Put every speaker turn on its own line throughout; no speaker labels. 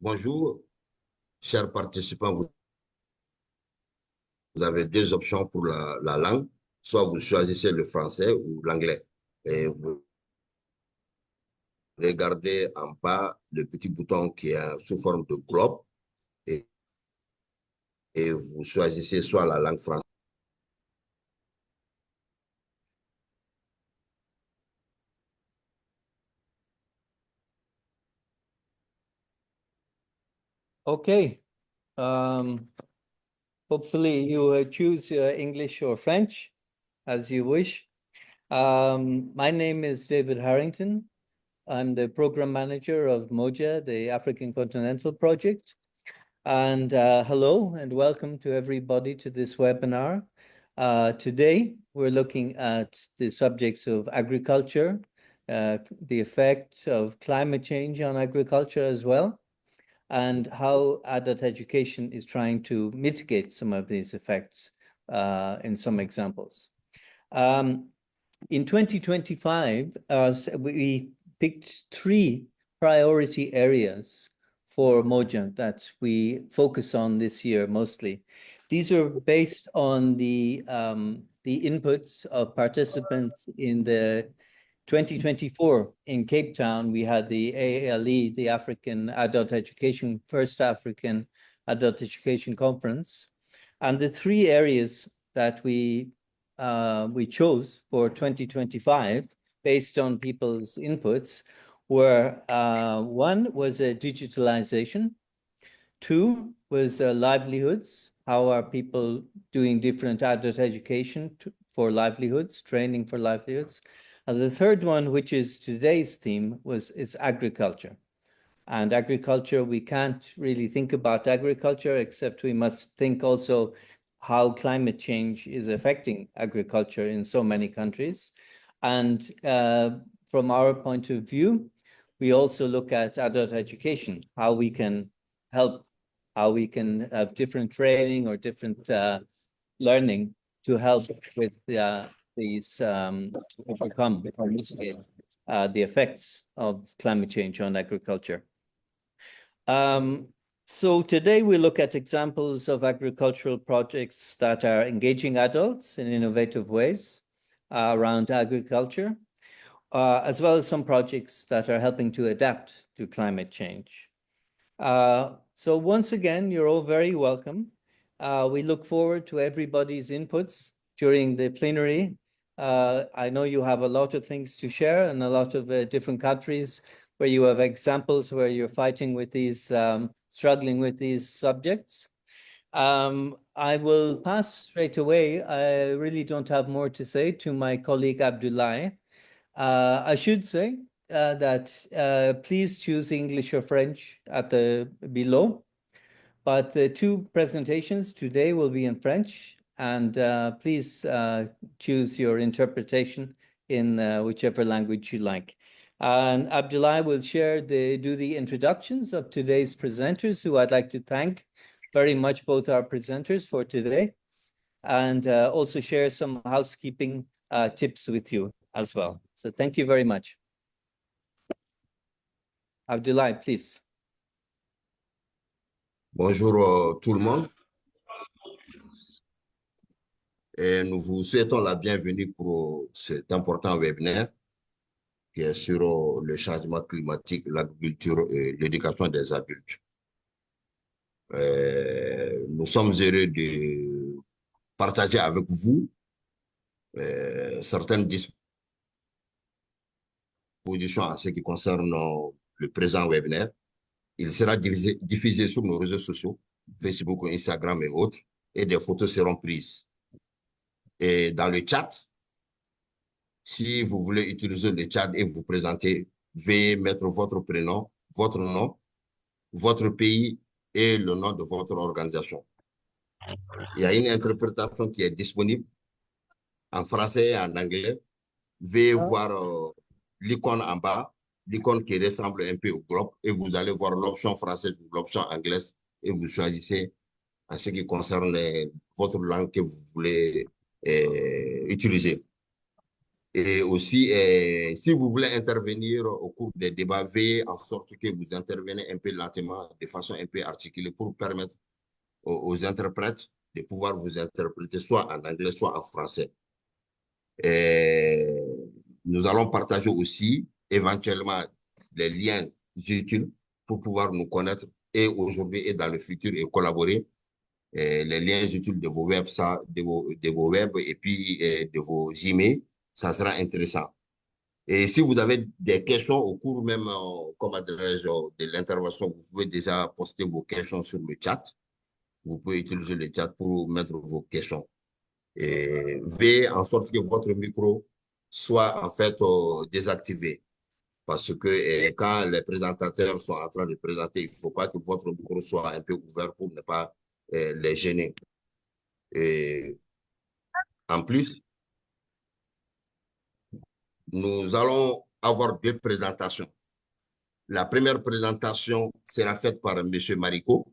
Bonjour, chers participants. Vous avez deux options pour la langue. Soit vous choisissez le français ou l'anglais. Et vous regardez en bas le petit bouton qui est sous forme de globe et, et vous choisissez soit la langue française.
Okay. Hopefully you choose English or French as you wish. My name is David Harrington. I'm the program manager of MOJA, the African Continental Project. And hello and welcome to everybody to this webinar. Today, we're looking at the subjects of agriculture, the effect of climate change on agriculture as well, and how adult education is trying to mitigate some of these effects in some examples. In 2025, we picked three priority areas for Moja that we focus on this year mostly. These are based on the inputs of participants in the 2024 in Cape Town. We had the AALE, the African Adult Education, first African Adult Education Conference. And the three areas that we chose for 2025 based on people's inputs were one was digitalization, two was livelihoods, how are people doing different adult education for livelihoods, training for livelihoods, and the third one, which is today's theme, is agriculture. And agriculture, we can't really think about agriculture, except we must think also how climate change is affecting agriculture in so many countries. And from our point of view, we also look at adult education, how we can help, how we can have different training or different learning to help with these to overcome or mitigate the effects of climate change on agriculture. So today we look at examples of agricultural projects that are engaging adults in innovative ways around agriculture, as well as some projects that are helping to adapt to climate change. So once again, you're all very welcome. We look forward to everybody's inputs during the plenary. I know you have a lot of things to share and a lot of different countries where you have examples where you're fighting with these, struggling with these subjects. I will pass straight away. I really don't have more to say to my colleague Abdoulaye. I should say that please choose English or French at the below. But the two presentations today will be in French, and please choose your interpretation in whichever language you like. And Abdoulaye will do the introductions of today's presenters, who I'd like to thank very much, both our presenters for today, and also share some housekeeping tips with you as well. So thank you very much. Abdoulaye, please.
Bonjour tout le monde. Et nous vous souhaitons la bienvenue pour cet important webinaire qui est sur le changement climatique, l'agriculture et l'éducation des adultes. Nous sommes heureux de partager avec vous certaines dispositions en ce qui concerne le présent webinaire. Il sera diffusé sur nos réseaux sociaux, Facebook, Instagram et autres, et des photos seront prises. Et dans le chat, si vous voulez utiliser le chat et vous présenter, veuillez mettre votre prénom, votre nom, votre pays et le nom de votre organisation. Il y a une interprétation qui est disponible en français et en anglais. Veuillez voir l'icône en bas, l'icône qui ressemble un peu au globe, et vous allez voir l'option française ou l'option anglaise, et vous choisissez en ce qui concerne votre langue que vous voulez utiliser. Et aussi, si vous voulez intervenir au cours des débats, veillez en sorte que vous intervenez un peu lentement, de façon un peu articulée, pour permettre aux interprètes de pouvoir vous interpréter soit en anglais, soit en français. Et nous allons partager aussi éventuellement les liens utiles pour pouvoir nous connaître et aujourd'hui et dans le futur et collaborer. Les liens utiles de vos web, ça, de vos web et puis de vos emails, ça sera intéressant. Et si vous avez des questions au cours même, comment dirais-je, de l'intervention, vous pouvez déjà poster vos questions sur le chat. Vous pouvez utiliser le chat pour mettre vos questions. Et veillez en sorte que votre micro soit en fait désactivé. Parce que quand les présentateurs sont en train de présenter, il ne faut pas que votre micro soit un peu ouvert pour ne pas les gêner. Et en plus, nous allons avoir deux présentations. La première présentation sera faite par M. Marico.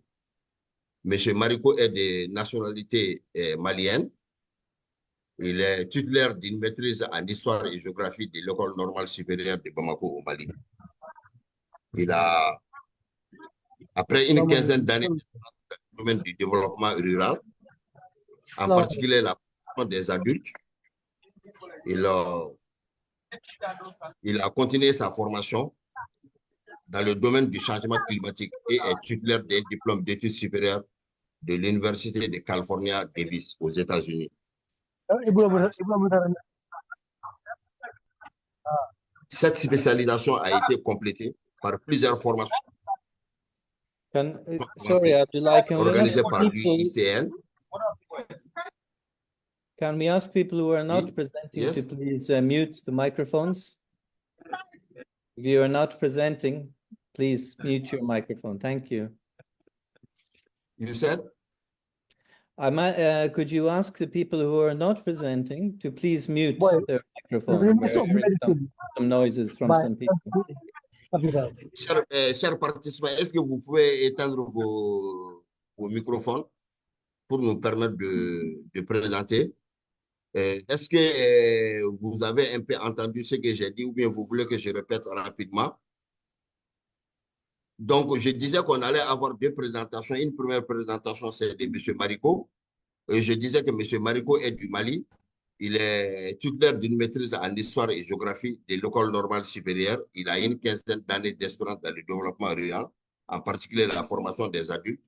M. Marico est de nationalité malienne. Il est titulaire d'une maîtrise en histoire et géographie de l'École normale supérieure de Bamako au Mali. Il a, après une quinzaine d'années dans le domaine du développement rural, en particulier la formation des adultes, il a continué sa formation dans le domaine du changement climatique et est titulaire d'un diplôme d'études supérieures de l'Université de California Davis aux États-Unis. Cette spécialisation a été complétée par plusieurs formations
Sorry, Abdullah,
organisées par l'UICN.
Can we ask people who are not presenting to please mute the microphones? If you are not presenting, please mute your microphone. Thank you.
You said?
Could you ask the people who are not presenting to please mute their microphone? We're hearing some noises from some people.
Chers participants, est-ce que vous pouvez éteindre vos microphones pour nous permettre de présenter? Est-ce que vous avez un peu entendu ce que j'ai dit ou bien vous voulez que je répète rapidement? Donc, je disais qu'on allait avoir deux présentations. Une première présentation, c'est de M. Marico. Je disais que M. Marico est du Mali. Il est titulaire d'une maîtrise en histoire et géographie de l'École normale supérieure. Il a une quinzaine d'années d'expérience dans le développement rural, en particulier la formation des adultes.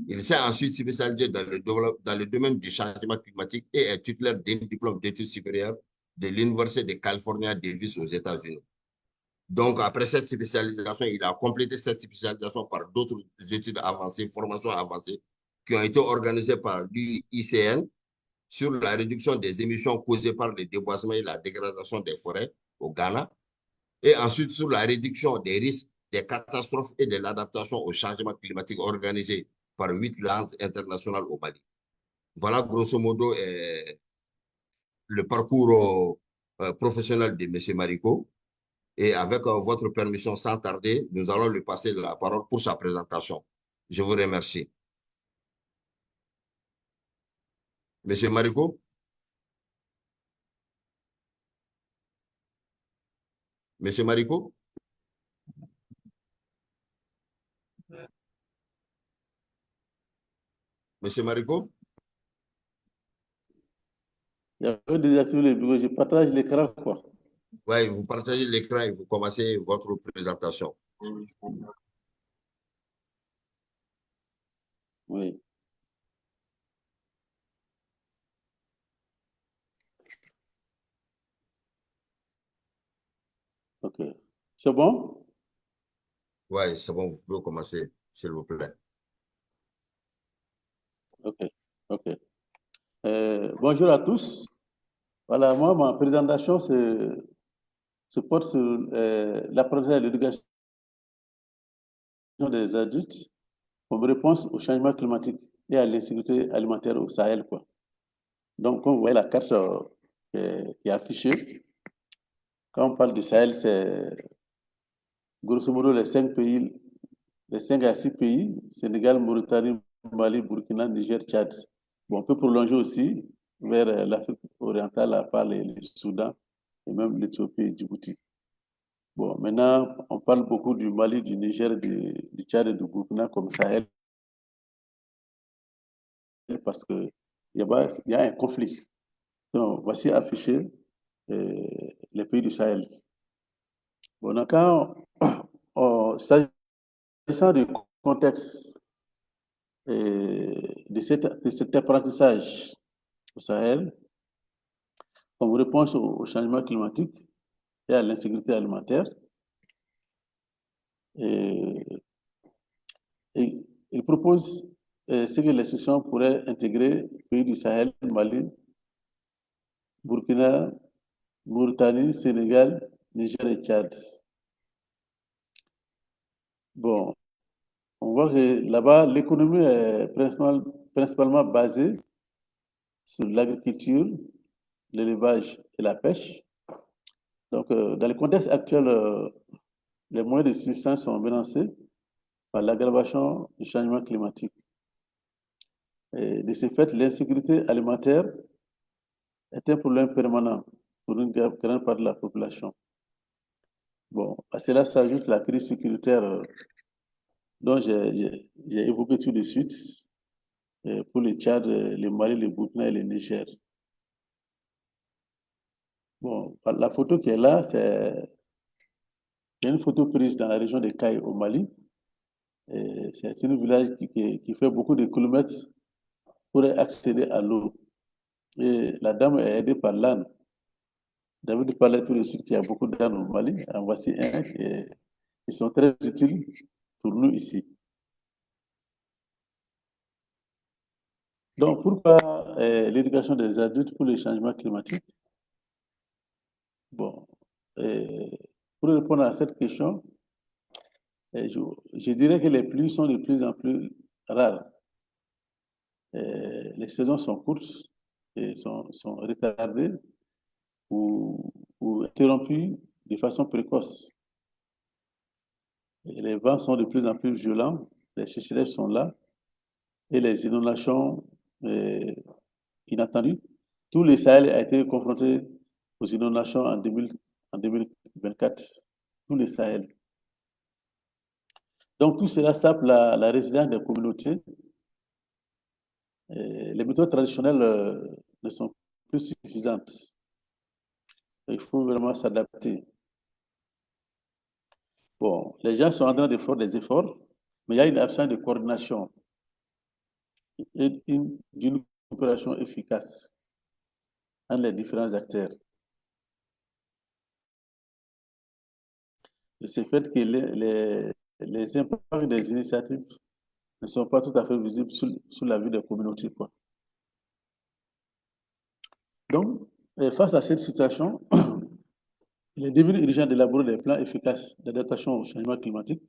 Il s'est ensuite spécialisé dans le domaine du changement climatique et est titulaire d'un diplôme d'études supérieures de l'Université de California Davis aux États-Unis. Donc, après cette spécialisation, il a complété cette spécialisation par d'autres études avancées, formations avancées, qui ont été organisées par l'UICN sur la réduction des émissions causées par le déboisement et la dégradation des forêts au Ghana, et ensuite sur la réduction des risques, des catastrophes et de l'adaptation au changement climatique organisé par 8 langues internationales au Mali. Voilà grosso modo le parcours professionnel de M. Marico. Et avec votre permission, sans tarder, nous allons lui passer la parole pour sa présentation. Je vous remercie. Monsieur Marico? Monsieur Marico? Monsieur Marico?
Il y a désactivé le bureau, je partage l'écran, quoi.
Oui, vous partagez l'écran et vous commencez votre présentation.
Oui. OK. C'est bon?
Oui, c'est bon, vous pouvez commencer, s'il vous plaît.
OK. OK. Bonjour à tous. Voilà, moi, ma présentation se porte sur l'apprentissage et l'éducation des adultes comme réponse au changement climatique et à l'insécurité alimentaire au Sahel, quoi. Donc, comme vous voyez la carte qui est affichée, quand on parle du Sahel, c'est grosso modo les 5 pays, les 5 à 6 pays, Sénégal, Mauritanie, Mali, Burkina, Niger, Tchad. Bon, on peut prolonger aussi vers l'Afrique orientale, à part le Soudan et même l'Éthiopie et Djibouti. Bon, maintenant, on parle beaucoup du Mali, du Niger, du Tchad et du Burkina comme Sahel parce qu'il y a un conflit. Donc, voici affiché les pays du Sahel. Bon, donc, s'agissant du contexte de cet apprentissage au Sahel, comme réponse au changement climatique et à l'insécurité alimentaire, et, et il propose ce que les sessions pourraient intégrer pays du Sahel, Mali, Burkina, Mauritanie, Sénégal, Niger et Tchad. Bon, on voit que là-bas, l'économie est principalement basée sur l'agriculture, l'élevage et la pêche. Donc, dans le contexte actuel, les moyens de subsistance sont menacés par l'aggravation du changement climatique. Et de ce fait, l'insécurité alimentaire est un problème permanent pour une grande part de la population. Bon, à cela s'ajoute la crise sécuritaire dont j'ai évoqué tout de suite pour le Tchad, le Mali, le Burkina et le Niger. Bon, la photo qui est là, c'est une photo prise dans la région de Kayes au Mali. C'est un village qui fait beaucoup de kilomètres pour accéder à l'eau. Et la dame est aidée par l'âne. David parlait tout de suite qu'il y a beaucoup d'ânes au Mali. En voici un qui sont très utiles pour nous ici. Donc, pourquoi l'éducation des adultes pour le changement climatique? Bon, pour répondre à cette question, je dirais que les pluies sont de plus en plus rares. Les saisons sont courtes et sont retardées ou interrompues de façon précoce. Et les vents sont de plus en plus violents, les sécheresses sont là et les inondations inattendues. Tout le Sahel a été confronté aux inondations en 2024. Tout le Sahel. Donc tout cela sape la résilience des communautés. Les méthodes traditionnelles ne sont plus suffisantes. Il faut vraiment s'adapter. Bon, les gens sont en train de faire des efforts, mais il y a une absence de coordination et d'une coopération efficace entre les différents acteurs. Et c'est fait que les impacts des initiatives ne sont pas tout à fait visibles sur la vie des communautés, quoi. Donc, face à cette situation, il est devenu urgent d'élaborer des plans efficaces d'adaptation au changement climatique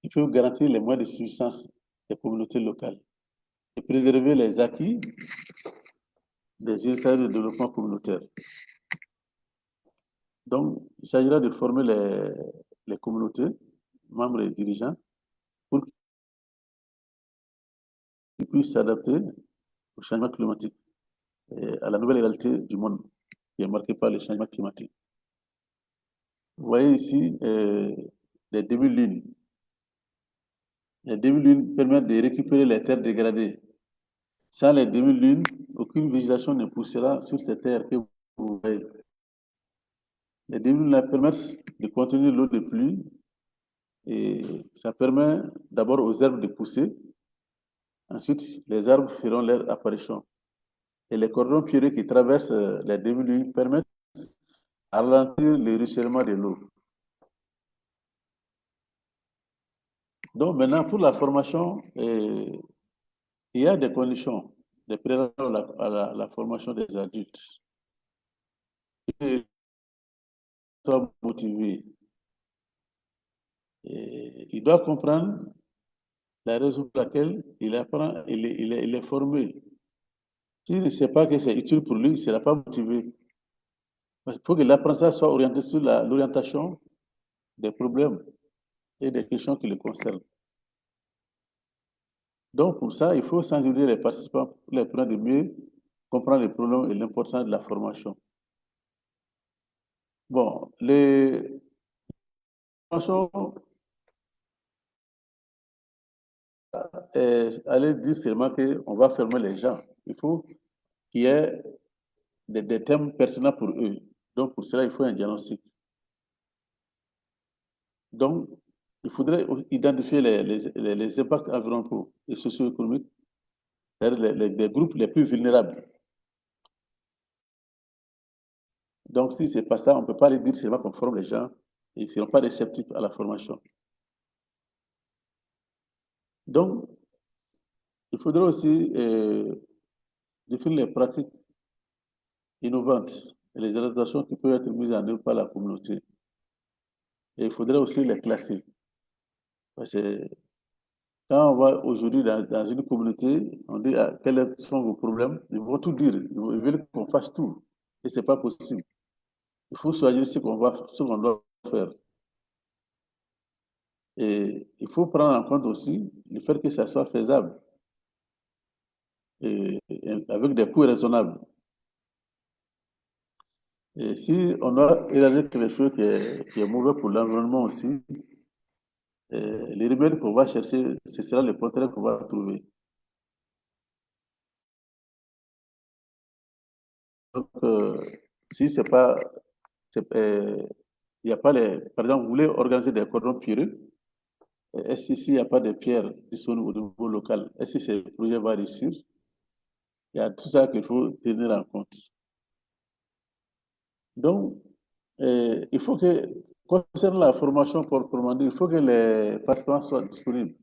qui peuvent garantir les moyens de subsistance des communautés locales et préserver les acquis des initiatives de développement communautaire. Donc, il s'agira de former les communautés, membres et dirigeants, pour qu'ils puissent s'adapter au changement climatique et à la nouvelle réalité du monde qui est marquée par le changement climatique. Vous voyez ici les demi-lunes. Les demi-lunes permettent de récupérer les terres dégradées. Sans les demi-lunes, aucune végétation ne poussera sur ces terres que vous voyez. Les demi-lunes permettent de contenir l'eau de pluie et ça permet d'abord aux herbes de pousser. Ensuite, les arbres feront leur apparition. Et les cordons pierreux qui traversent les demi-lunes permettent à ralentir le ruissellement de l'eau. Donc maintenant, pour la formation, il y a des conditions, des préalables à la formation des adultes. Ils soient motivés. Il doit comprendre la raison pour laquelle il apprend, il est formé. S'il ne sait pas que c'est utile pour lui, il ne sera pas motivé. Il faut que l'apprentissage soit orienté sur l'orientation des problèmes et des questions qui le concernent. Donc, pour ça, il faut sensibiliser les participants pour les prendre de mieux comprendre les problèmes et l'importance de la formation. Bon, les formations, aller dire seulement qu'on va fermer les gens. Il faut qu'il y ait des thèmes pertinents pour eux. Donc, pour cela, il faut un diagnostic. Donc, il faudrait identifier les impacts environnementaux et socio-économiques, c'est-à-dire les groupes les plus vulnérables. Donc, si ce n'est pas ça, on ne peut pas les dire seulement qu'on forme les gens et ils ne seront pas réceptifs à la formation. Donc, il faudrait aussi définir les pratiques innovantes et les adaptations qui peuvent être mises en œuvre par la communauté. Et il faudrait aussi les classer. Parce que quand on va aujourd'hui dans une communauté, on dit ah, quels sont vos problèmes, ils vont tout dire. Ils veulent qu'on fasse tout. Et ce n'est pas possible. Il faut choisir ce qu'on doit faire. Et il faut prendre en compte aussi le fait que ça soit faisable et avec des coûts raisonnables. Et si on doit réaliser quelque chose qui est mauvais pour l'environnement aussi, les remèdes qu'on va chercher, ce sera le contraire qu'on va trouver. Donc, si c'est pas, il n'y a pas les, par exemple, vous voulez organiser des cordons pierreux, est-ce que s'il n'y a pas de pierres disponibles au niveau local, est-ce que ce projet va réussir? Il y a tout ça qu'il faut tenir en compte. Donc, il faut que, concernant la formation proprement dit, il faut que les participants soient disponibles.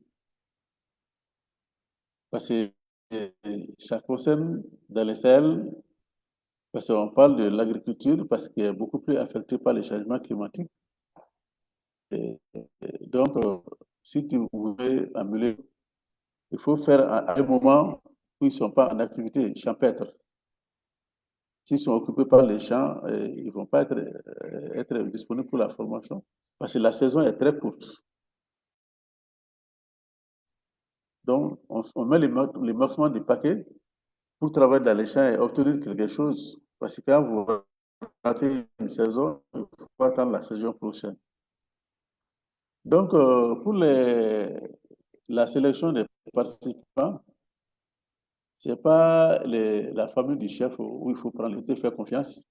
Parce que ça concerne dans les Sahel, parce qu'on parle de l'agriculture, parce qu'elle est beaucoup plus affectée par les changements climatiques. Donc, si tu voulais amener, il faut faire à un moment où ils ne sont pas en activité champêtre. S'ils sont occupés par les champs, ils ne vont pas être disponibles pour la formation. Parce que la saison est très courte. Donc, on met les maximum du paquet pour travailler dans les champs et obtenir quelque chose. Parce que quand vous ratez une saison, il faut attendre la saison prochaine. Donc, pour la sélection des participants, ce n'est pas la famille du chef où il faut prendre l'été, faire confiance.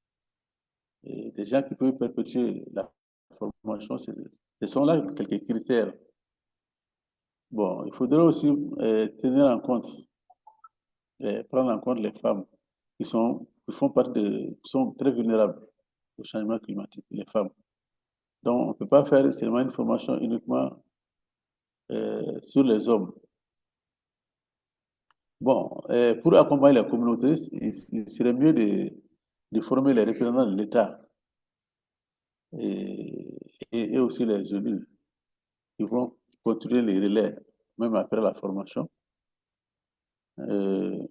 Et des gens qui peuvent perpétuer la formation, ce sont là quelques critères. Bon, il faudrait aussi tenir en compte, prendre en compte les femmes qui font partie qui sont très vulnérables au changement climatique, les femmes. Donc, on ne peut pas faire seulement une formation uniquement sur les hommes. Bon, pour accompagner la communauté, il serait mieux de former les représentants de l'État et, et aussi les élus qui vont continuer les relais, même après la formation. Euh,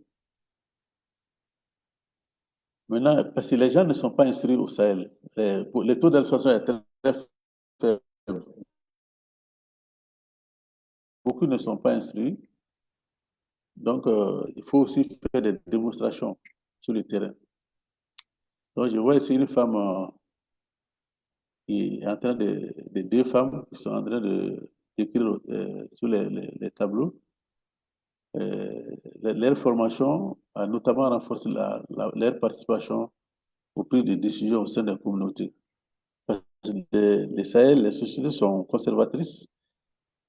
Maintenant, parce que les gens ne sont pas instruits au Sahel, le taux d'absorption est très, très faible. Beaucoup ne sont pas instruits, donc il faut aussi faire des démonstrations sur le terrain. Donc, je vois ici une femme qui est en train deux femmes qui sont en train d'écrire sur les tableaux. Leur formation a notamment renforcé leur participation aux prises de décisions au sein des communautés. Parce que les Sahel, les sociétés sont conservatrices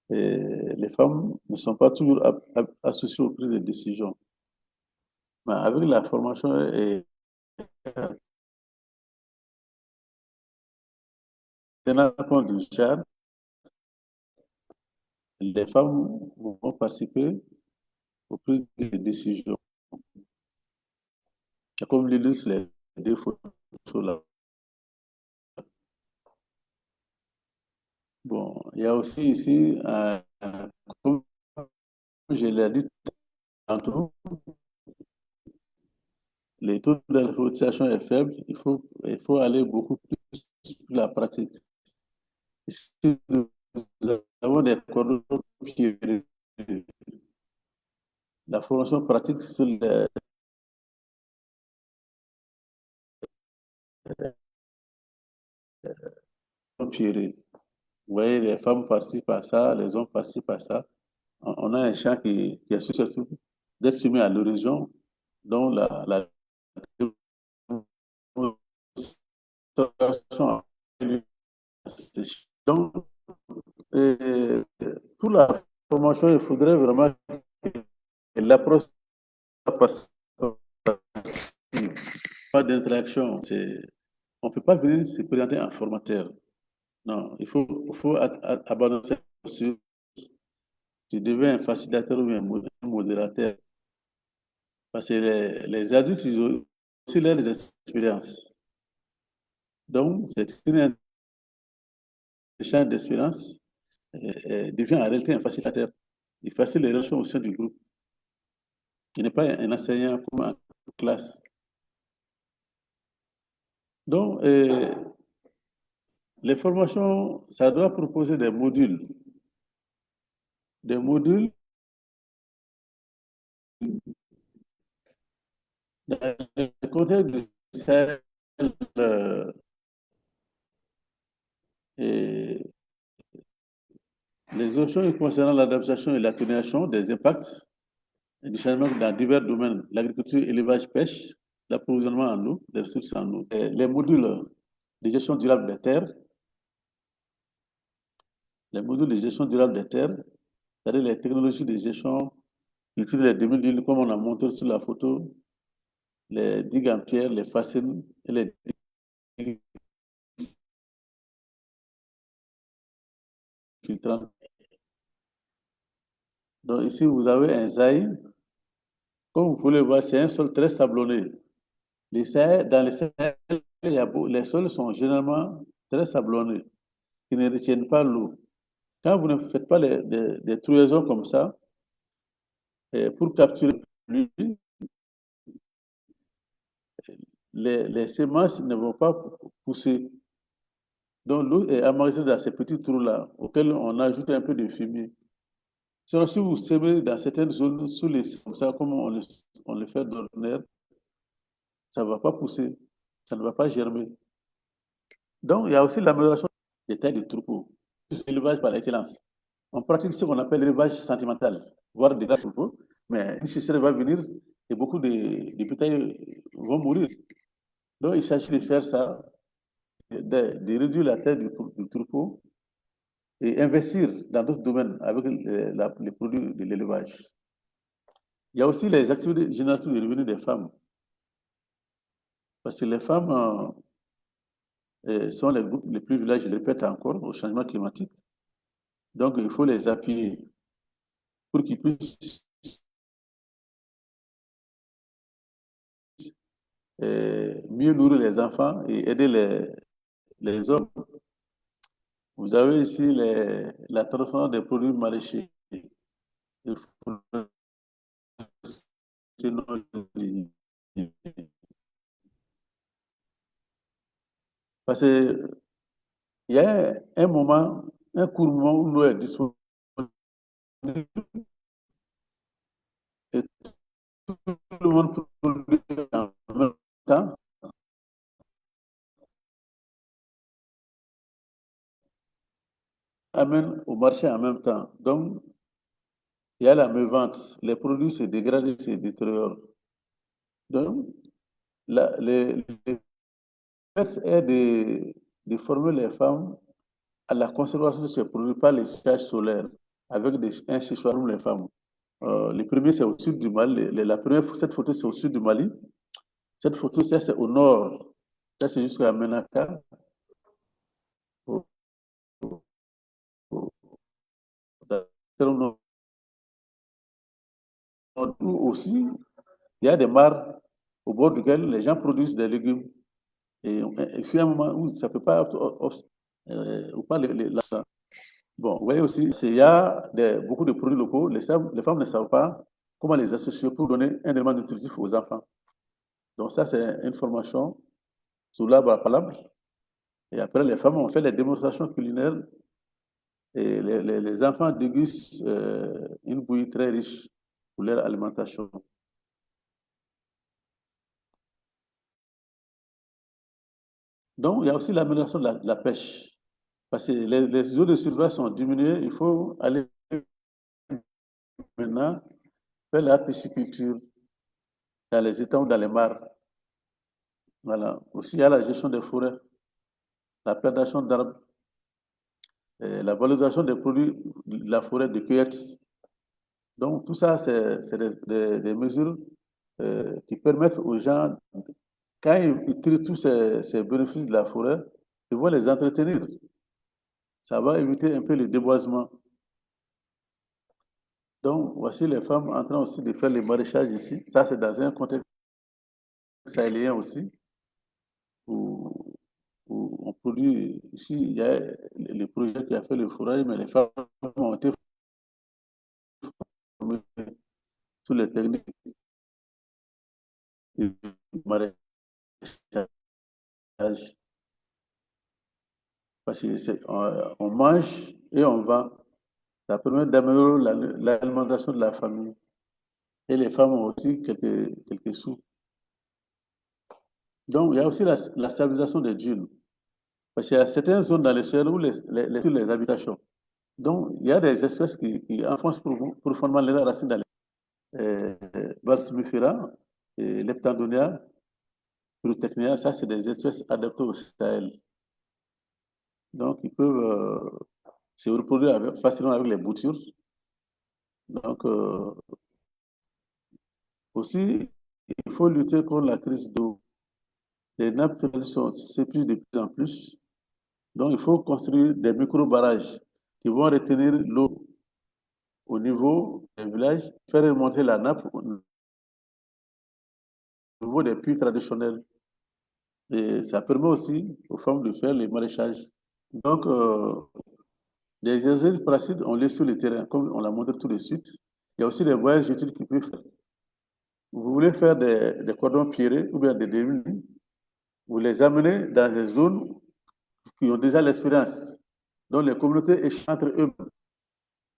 et les femmes ne sont pas toujours associées aux prises de décisions. Mais avec la formation et tenant compte du genre, les femmes vont participer aux prises de décisions. Comme l'illustrent les deux photos là. Bon, il y a aussi ici, comme je l'ai dit tantôt, le taux d'alphabétisation est faible, il faut aller beaucoup plus sur la pratique. Si nous avons des cordons pierreux, la formation pratique sur empiré. Vous voyez, les femmes participent à ça, les hommes participent à ça. On a un champ qui est susceptible d'être soumis à l'horizon, dont la démonstration a lieu. Donc, euh, pour la formation, il faudrait vraiment que l'approche soit participative, pas d'interaction. On ne peut pas venir se présenter en formateur. Non, il faut abandonner cette posture. Tu deviens un facilitateur ou bien un modérateur. Parce que les adultes, ils ont aussi leurs expériences. Donc, c'est un échange d'expérience devient en réalité un facilitateur. Il facilite les relations au sein du groupe. Il n'est pas un enseignant comme en classe. Donc, les formations, ça doit proposer des modules. Des modules dans le contexte de celle, et les options concernant l'adaptation et l'atténuation des impacts du changement dans divers domaines, l'agriculture, élevage, pêche, l'approvisionnement en eau, les ressources en eau, et les modules de gestion durable des terres, les modules de gestion durable des terres, c'est-à-dire les technologies de gestion qui utilisent les demi-lunes, comme on a montré sur la photo, les digues en pierre, les fascines et les digues filtrantes. Donc ici, vous avez un Zaï. Comme vous pouvez le voir, c'est un sol très sablonneux. Dans les Sahel, les sols sont généralement très sablonneux, qui ne retiennent pas l'eau. Quand vous ne faites pas des trouaisons comme ça, pour capturer l'huile, les semences ne vont pas pousser. Donc l'eau est emmagasinée dans ces petits trous-là, auxquels on ajoute un peu de fumier. Sinon, si vous semez dans certaines zones, comme ça, comme on le fait d'ordinaire, ça ne va pas pousser, ça ne va pas germer. Donc, il y a aussi l'amélioration des tailles de troupeaux. L'élevage par excellence. On pratique ce qu'on appelle l'élevage sentimental, voire des grands troupeaux, mais une sécheresse va venir et beaucoup de bétail vont mourir. Donc, il s'agit de faire ça, de réduire la taille du troupeau et investir dans d'autres domaines avec les produits de l'élevage. Il y a aussi les activités génératives de revenus des femmes. Parce que les femmes sont les groupes les plus vulnérables, je le répète encore, au changement climatique. Donc, il faut les appuyer pour qu'ils puissent mieux nourrir les enfants et aider les hommes. Vous avez ici la transformation des produits maraîchers. Il faut parce qu'il y a un moment, un court moment où l'eau est disponible et tout le monde produit en même temps. Amène au marché en même temps. Donc, il y a la mévente. Les produits se dégradent, se détériorent. Donc, le fait est de former les femmes à la conservation de ces produits par les séchages solaires avec un séchoir pour les femmes. Le premier, c'est au sud du Mali. Cette photo, c'est au sud du Mali. Cette photo, ça, c'est au nord. Ça, c'est jusqu'à Menaka. Au- au- au nord où aussi, il y a des mares au bord duquel les gens produisent des légumes. Et il y a un moment où ça ne peut pas ou pas bon, vous voyez aussi, il y a beaucoup de produits locaux. Les femmes ne savent pas comment les associer pour donner un élément nutritif aux enfants. Donc ça, c'est une formation sous l'arbre à palabres. Et après, les femmes ont fait les démonstrations culinaires et les enfants dégustent une bouillie très riche pour leur alimentation. Donc, il y a aussi l'amélioration de la pêche. Parce que les eaux de surface sont diminuées, il faut aller maintenant faire la pisciculture dans les étangs ou dans les mares. Voilà. Aussi, il y a la gestion des forêts, la plantation d'arbres, la valorisation des produits de la forêt de cueillette. Donc, tout ça, c'est des mesures qui permettent aux gens, quand ils tirent tous ces bénéfices de la forêt, ils vont les entretenir. Ça va éviter un peu le déboisement. Donc, voici les femmes en train aussi de faire le maraîchage ici. Ça, c'est dans un contexte sahélien aussi, où, où on produit. Ici, il y a le projet qui a fait le fourrage, mais les femmes ont été formées sur les techniques du maraîchage. Parce qu'on mange et on vend. Ça permet d'améliorer l'alimentation de la famille. Et les femmes ont aussi quelques sous. Donc, il y a aussi la stabilisation des dunes. Parce qu'il y a certaines zones dans les sols où sur les habitations. Donc, il y a des espèces qui enfoncent profondément les racines dans les Valsimifera, et Leptandonia, Pyrotechnia, ça, c'est des espèces adaptées au Sahel. Donc, ils peuvent se reproduire facilement avec les boutures. Donc, aussi, il faut lutter contre la crise d'eau. Les nappes s'épuisent de plus en plus. Donc, il faut construire des micro-barrages qui vont retenir l'eau au niveau des villages, faire remonter la nappe au niveau des puits traditionnels. Et ça permet aussi aux femmes de faire les maraîchages. Donc, les exercices pratiques, on les sur le terrain, comme on l'a montré tout de suite. Il y a aussi des voyages d'études qu'ils peuvent faire. Vous voulez faire des cordons pierrés ou bien des demi, vous les amenez dans des zones qui ont déjà l'expérience, dont les communautés échangent entre eux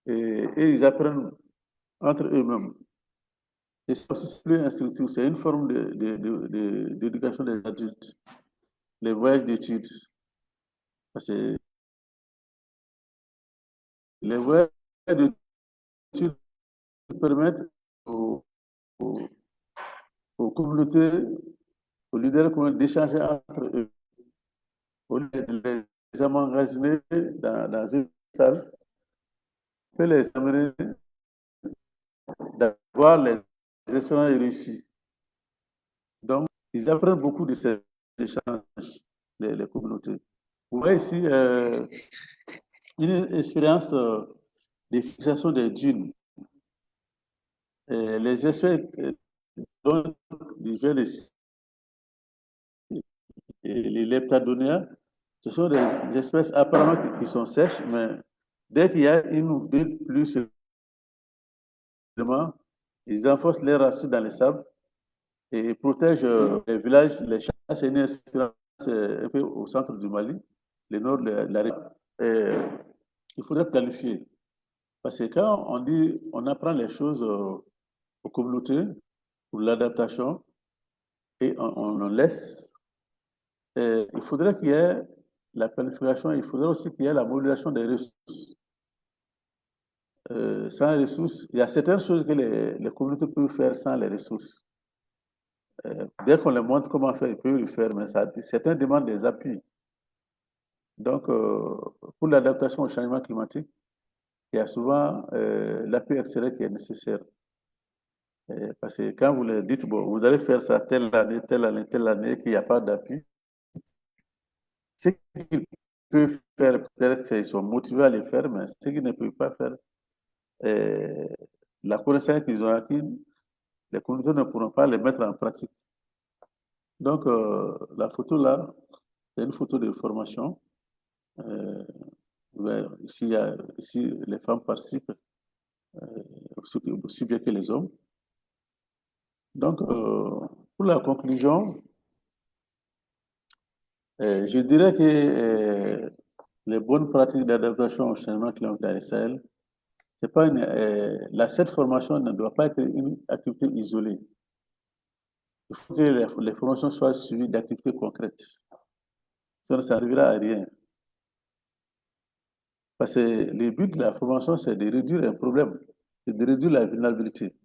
et ils apprennent entre eux-mêmes. Et c'est aussi plus instructif, c'est une forme d'éducation des adultes, les voyages d'études. Parce que les voyages d'études permettent aux, aux- aux communautés, aux leaders communs d'échanger entre eux. Au lieu de les emmagasiner dans une salle, on peut les amener d'avoir les expériences réussies. Donc, ils apprennent beaucoup de ces échanges, les communautés. Vous voyez ici une expérience de fixation des dunes. Les espèces dont je viens de citer, les leptadoniens, ce sont des espèces apparemment qui sont sèches, mais dès qu'il y a une ou deux pluies seulement, ils enfoncent les racines dans les sables et protègent les villages, les champs. C'est une expérience un peu au centre du Mali, le nord de la région. Il faudrait planifier. Parce que quand on dit, on apprend les choses aux communautés pour l'adaptation et on laisse, il faudrait qu'il y ait la planification, il faudrait aussi qu'il y ait la mobilisation des ressources. Sans ressources, il y a certaines choses que les communautés peuvent faire sans les ressources. Dès qu'on leur montre comment faire, ils peuvent le faire, mais certains demandent des appuis. Donc, pour l'adaptation au changement climatique, il y a souvent l'appui extérieur qui est nécessaire. Parce que quand vous leur dites, bon, vous allez faire ça telle année, telle année, telle année, qu'il n'y a pas d'appui, ce qu'ils peuvent faire, peut-être qu'ils sont motivés à le faire, mais ce qu'ils ne peuvent pas faire, euh, la connaissance qu'ils ont acquise, les communautés ne pourront pas les mettre en pratique. Donc, la photo là, c'est une photo de formation. Euh, ouais, ici, les femmes participent aussi bien que les hommes. Donc, pour la conclusion, je dirais que les bonnes pratiques d'adaptation au changement climatique dans les Sahel, c'est pas cette formation ne doit pas être une activité isolée. Il faut que les formations soient suivies d'activités concrètes. Sinon, ça n'arrivera à rien. Parce que le but de la formation, c'est de réduire un problème, c'est de réduire la vulnérabilité,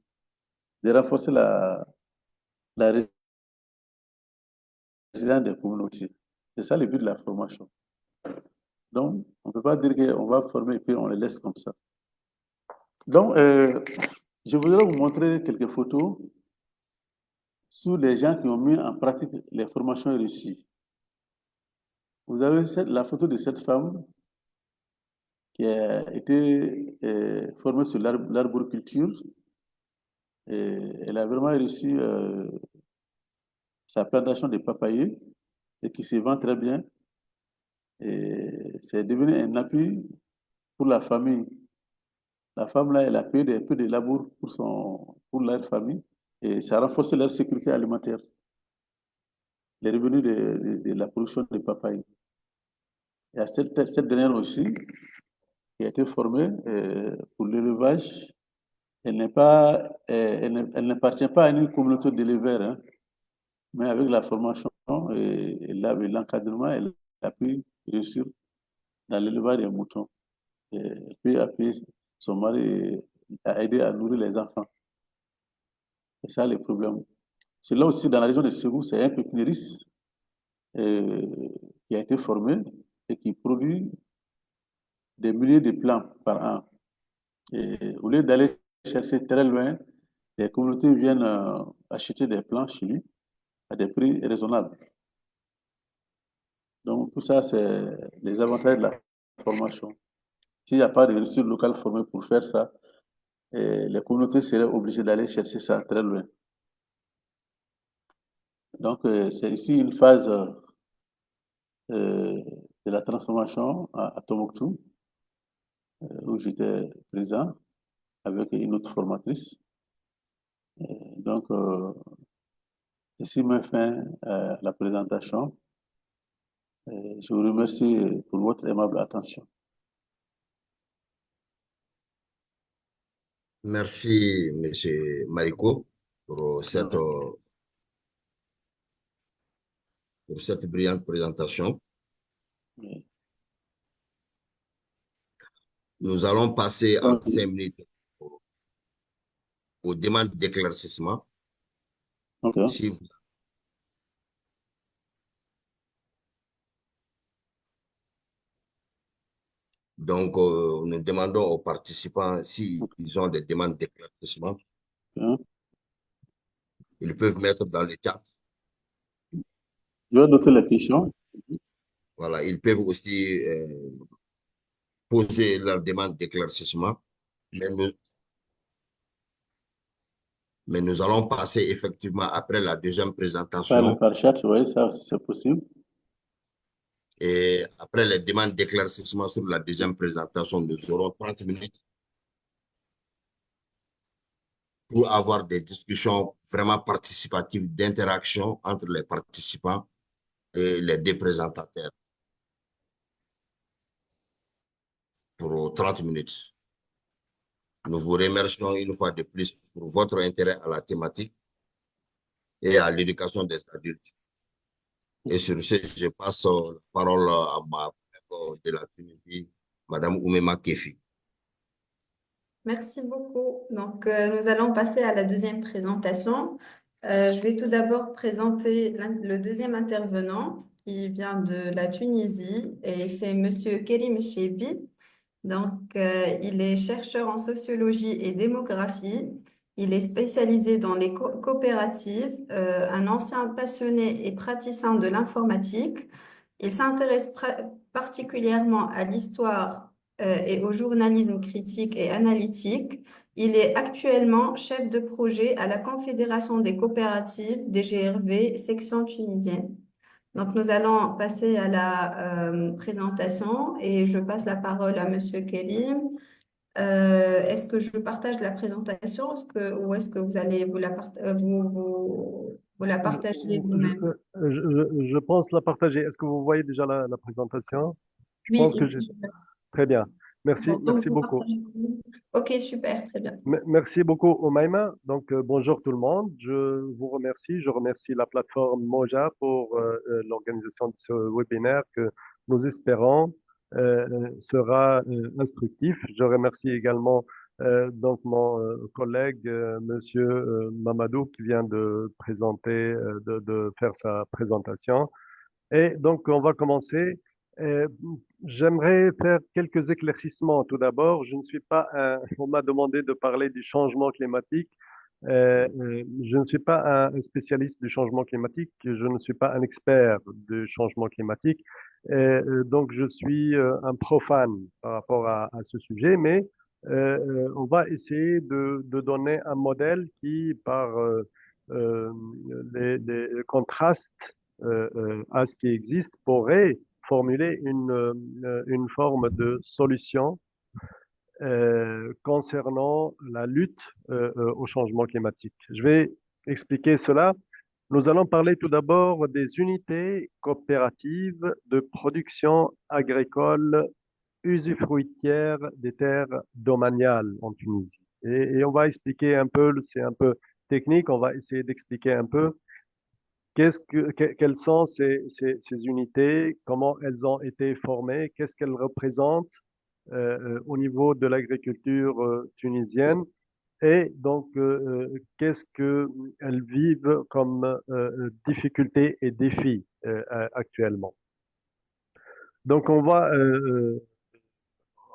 de renforcer la résilience des communautés. C'est ça le but de la formation. Donc, on ne peut pas dire qu'on va former et puis on les laisse comme ça. Donc, je voudrais vous montrer quelques photos sur les gens qui ont mis en pratique les formations reçues. Vous avez la photo de cette femme qui a été formée sur l'arboriculture. Elle a vraiment réussi sa plantation de papayers et qui se vend très bien. Et c'est devenu un appui pour la famille. La femme, là, elle a payé un peu de labour pour leur famille et ça a renforcé leur sécurité alimentaire, les revenus de la production de papaye. Il y a cette dernière aussi qui a été formée pour l'élevage. Elle elle n'appartient pas à une communauté d'éleveurs, hein, mais avec la formation et l'encadrement, elle a pu réussir dans l'élevage des moutons. Et elle peut appuyer son mari à aider à nourrir les enfants. C'est ça le problème. C'est là aussi, dans la région de Ségou, c'est un pépiniériste qui a été formé et qui produit des milliers de plants par an. Et au lieu d'aller chercher très loin, les communautés viennent acheter des plants chez lui à des prix raisonnables. Donc, tout ça, c'est les avantages de la formation. S'il n'y a pas de ressources locales formées pour faire ça, les communautés seraient obligées d'aller chercher ça très loin. Donc, c'est ici une phase de la transformation à Tombouctou, où j'étais présent avec une autre formatrice. Donc, ici me fin la présentation. Je vous remercie pour votre aimable attention.
Merci, Monsieur Mariko, pour cette brillante présentation.
Oui.
Nous allons passer en
Donc,
5 minutes aux demandes d'éclaircissement.
ok.
Si vous- Donc, nous demandons aux participants s'ils ont des demandes d'éclaircissement.
Ok.
Ils peuvent mettre dans le chat.
Je vais noter les questions.
Voilà, ils peuvent aussi poser leurs demandes d'éclaircissement. Mais nous, mais nous allons passer effectivement après la deuxième présentation
Par chat, oui, ça, c'est possible.
et après les demandes d'éclaircissement sur la deuxième présentation, nous aurons 30 minutes pour avoir des discussions vraiment participatives d'interaction entre les participants et les deux présentateurs pour 30 minutes. Nous vous remercions une fois de plus pour votre intérêt à la thématique et à l'éducation des adultes. Et sur ce, je passe la parole à ma collègue de la Tunisie, Madame Oumema Kefi.
Merci beaucoup. Donc, nous allons passer à la deuxième présentation. Je vais tout d'abord présenter le deuxième intervenant qui vient de la Tunisie et c'est Monsieur Kerim Chebi. Donc, il est chercheur en sociologie et démographie. Il est spécialisé dans les coopératives, un ancien passionné et praticien de l'informatique. Il s'intéresse particulièrement à l'histoire et au journalisme critique et analytique. Il est actuellement chef de projet à la Confédération des coopératives des GRV, section tunisienne. Donc, nous allons passer à la présentation et je passe la parole à Monsieur Kerim. Est-ce que je partage la présentation ou est-ce que vous allez vous la partager vous-même?
Je pense la partager. Est-ce que vous voyez déjà la présentation? Je
Oui,
pense que j'ai...
super.
Très bien. Merci,
Bon, donc
merci
vous
beaucoup.
partagez. Ok, super, très bien.
Merci beaucoup, Omaima. Donc, bonjour tout le monde. Je vous remercie. Je remercie la plateforme Moja pour l'organisation de ce webinaire que nous espérons sera instructif. Je remercie également donc mon collègue Monsieur Mamadou qui vient de présenter, de faire sa présentation. Et donc on va commencer. Euh, J'aimerais faire quelques éclaircissements. Tout d'abord, je ne suis pas on m'a demandé de parler du changement climatique. Je ne suis pas un spécialiste du changement climatique, je ne suis pas un expert du changement climatique, donc je suis un profane par rapport à ce sujet, mais on va essayer de donner un modèle qui, par euh, les contrastes à ce qui existe, pourrait formuler une forme de solution concernant la lutte au changement climatique. Je vais expliquer cela. Nous allons parler tout d'abord des unités coopératives de production agricole usufruitière des terres domaniales en Tunisie. Et on va expliquer un peu, c'est un peu technique, on va essayer d'expliquer un peu quelles sont ces unités, comment elles ont été formées, qu'est-ce qu'elles représentent au niveau de l'agriculture tunisienne et donc qu'est-ce qu'elles vivent comme difficultés et défis actuellement. Donc on va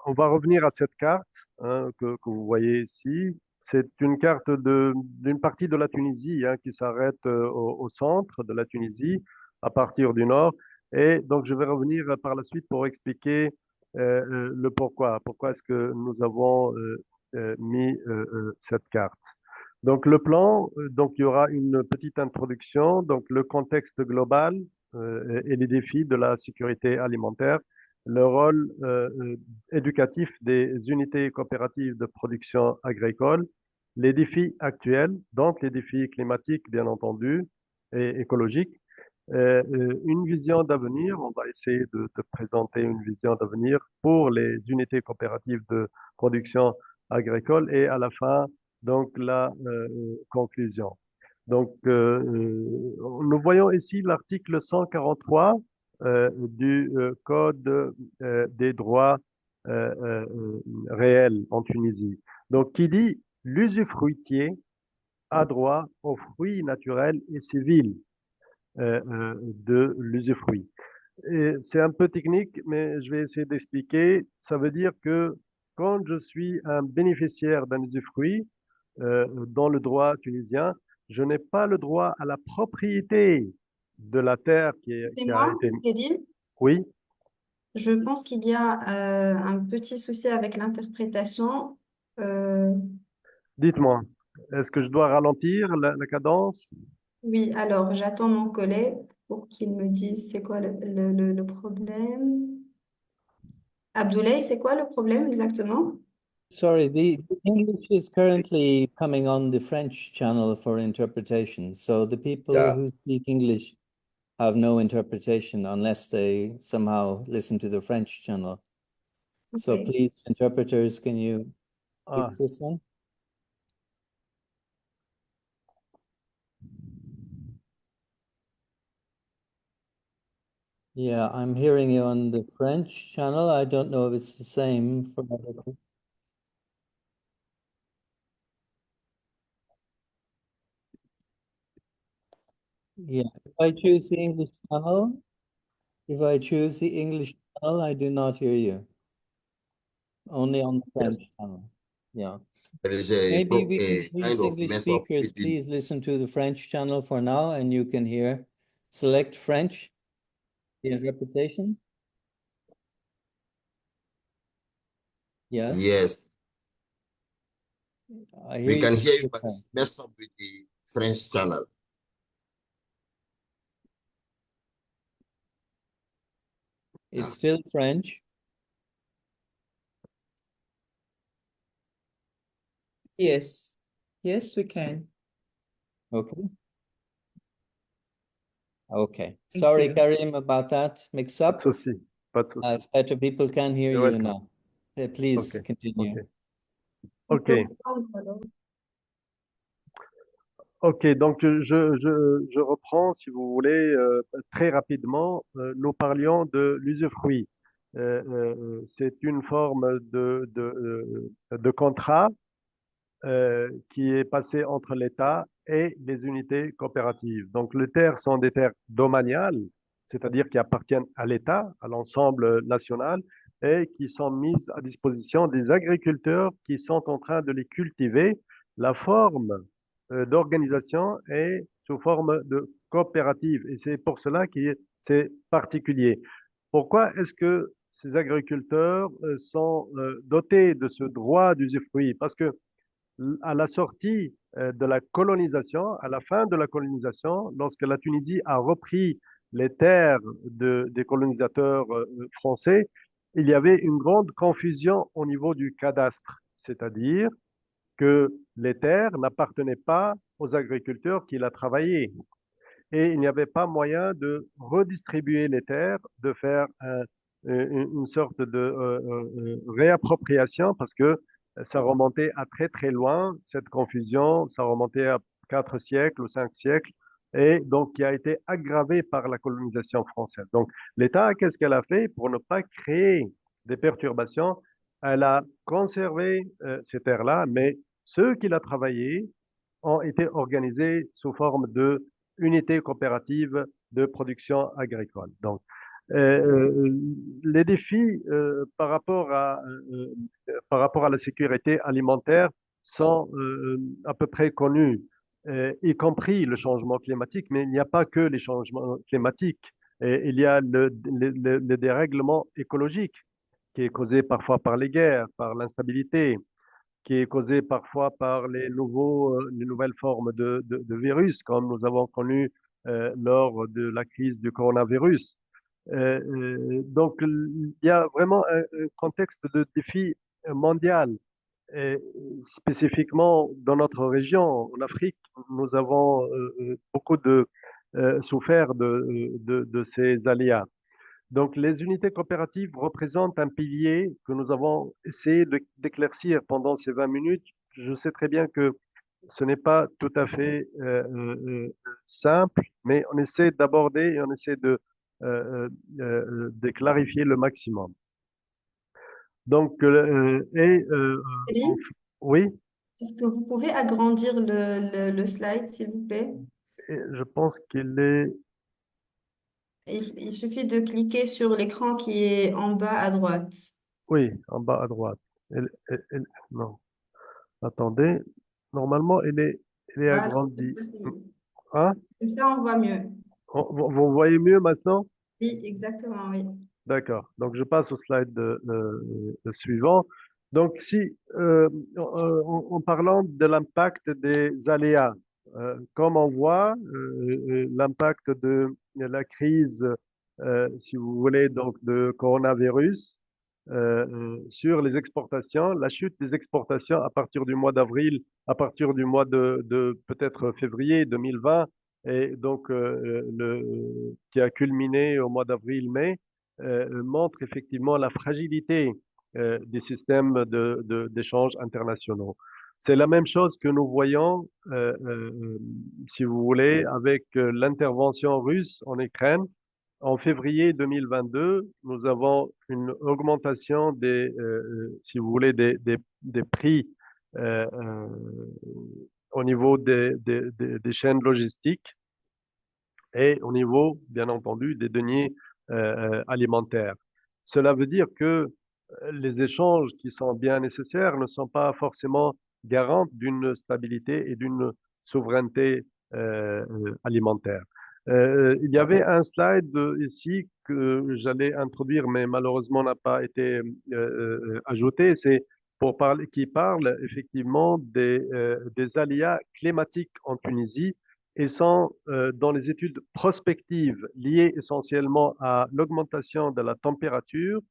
revenir à cette carte hein, que vous voyez ici. C'est une carte d'une partie de la Tunisie hein, qui s'arrête au centre de la Tunisie à partir du nord. Et donc, je vais revenir par la suite pour expliquer le pourquoi. Pourquoi est-ce que nous avons mis cette carte. Donc, le plan, donc, il y aura une petite introduction, donc le contexte global et les défis de la sécurité alimentaire, le rôle éducatif des unités coopératives de production agricole, les défis actuels, donc les défis climatiques, bien entendu, et écologiques, une vision d'avenir. On va essayer de présenter une vision d'avenir pour les unités coopératives de production agricole et à la fin, donc, la conclusion. Donc, nous voyons ici l'article 143 du Code des droits réels en Tunisie. Donc, qui dit l'usufruitier a droit aux fruits naturels et civils de l'usufruit. C'est un peu technique, mais je vais essayer d'expliquer. Ça veut dire que quand je suis un bénéficiaire d'un usufruit dans le droit tunisien, je n'ai pas le droit à la propriété de la terre
C'est
qui a
moi,
été...
Kéline.
Oui,
Je pense qu'il y a un petit souci avec l'interprétation. Euh,
dites-moi, est-ce que je dois ralentir la cadence?
oui, alors j'attends mon collègue pour qu'il me dise c'est quoi le problème. Abdoulaye, c'est quoi le problème exactement?
Sorry, the English is currently coming on the French channel for interpretation. So the people
Yeah.
who speak English have no interpretation unless they somehow listen to the French channel. So
Ok.
please, interpreters, can you
Ah,
fix this one? Yeah, I'm hearing you on the French channel. I don't know if it's the same for other people. Yeah, if I choose the English channel, I do not hear you. Only on the French channel. Yeah.
There is
Maybe we can,
a
please,
kind of
English
mess up
speakers,
between.
please listen to the French channel for now, and you can hear. Select French, the interpretation. Yes,
Yes,
I hear
we can
you.
hear you, but it's messed up with the French channel.
It's still French.
Yes. Yes, we can.
Okay. Okay.
Thank
Sorry,
you.
Karim, about that
pas de
mix-up.
souci, pas de souci.
It's better people can hear
You're
you
welcome.
now. Please
Ok,
continue.
ok.
On
Ok,
peut reprendre, alors.
ok. Donc je reprends, si vous voulez, très rapidement. Nous parlions de l'usufruit. c'est une forme de contrat qui est passé entre l'État et les unités coopératives. Donc, les terres sont des terres domaniales, c'est-à-dire qui appartiennent à l'État, à l'ensemble national, et qui sont mises à disposition des agriculteurs qui sont en train de les cultiver. La forme d'organisation est sous forme de coopérative, et c'est pour cela que c'est particulier. Pourquoi est-ce que ces agriculteurs sont dotés de ce droit d'usufruit? Parce que à la sortie de la colonisation, à la fin de la colonisation, lorsque la Tunisie a repris les terres des colonisateurs français, il y avait une grande confusion au niveau du cadastre, c'est-à-dire que les terres n'appartenaient pas aux agriculteurs qui la travaillaient. Et il n'y avait pas moyen de redistribuer les terres, de faire une sorte de réappropriation parce que ça remontait à très très loin, cette confusion, ça remontait à 4 siècles ou 5 siècles, et donc qui a été aggravée par la colonisation française. Donc l'État, qu'est-ce qu'elle a fait pour ne pas créer des perturbations? Elle a conservé ces terres-là, mais ceux qui la travaillaient ont été organisés sous forme de unités coopératives de production agricole. Donc, euh, les défis par rapport à la sécurité alimentaire sont à peu près connus, y compris le changement climatique, mais il n'y a pas que les changements climatiques. Et il y a le dérèglement écologique qui est causé parfois par les guerres, par l'instabilité, qui est causé parfois par les nouvelles formes de virus, comme nous avons connu lors de la crise du coronavirus. Donc, il y a vraiment un contexte de défi mondial. Et spécifiquement dans notre région, en Afrique, nous avons beaucoup souffert de ces aléas. Donc, les unités coopératives représentent un pilier que nous avons essayé d'éclaircir pendant ces 20 minutes. Je sais très bien que ce n'est pas tout à fait simple, mais on essaie d'aborder et on essaie de clarifier le maximum. Donc,
Céline,
oui,
est-ce que vous pouvez agrandir le slide, s'il vous plaît?
je pense qu'il est,
Il suffit de cliquer sur l'écran qui est en bas à droite.
oui, en bas à droite. Non, attendez, normalement, il est
Voilà,
agrandi.
ça, c'est mieux.
Hein?
Comme ça, on voit mieux.
Vous voyez mieux maintenant?
Oui, exactement, oui.
D'accord. Donc, je passe au slide suivant. Donc, si, en parlant de l'impact des aléas, comme on voit, l'impact de la crise, si vous voulez, donc de coronavirus, sur les exportations, la chute des exportations à partir du mois d'avril, à partir du mois de peut-être février 2020, et donc qui a culminé au mois d'avril-mai, montre effectivement la fragilité des systèmes d'échanges internationaux. C'est la même chose que nous voyons, si vous voulez, avec l'intervention russe en Ukraine. En février 2022, nous avons une augmentation si vous voulez, des prix euh, euh, au niveau des chaînes logistiques et au niveau, bien entendu, des deniers alimentaires. Cela veut dire que les échanges qui sont bien nécessaires ne sont pas forcément garants d'une stabilité et d'une souveraineté alimentaire. Il y avait un slide ici que j'allais introduire, mais malheureusement n'a pas été ajouté. C'est pour parler, qui parle effectivement des aléas climatiques en Tunisie et sont dans les études prospectives liées essentiellement à l'augmentation de la température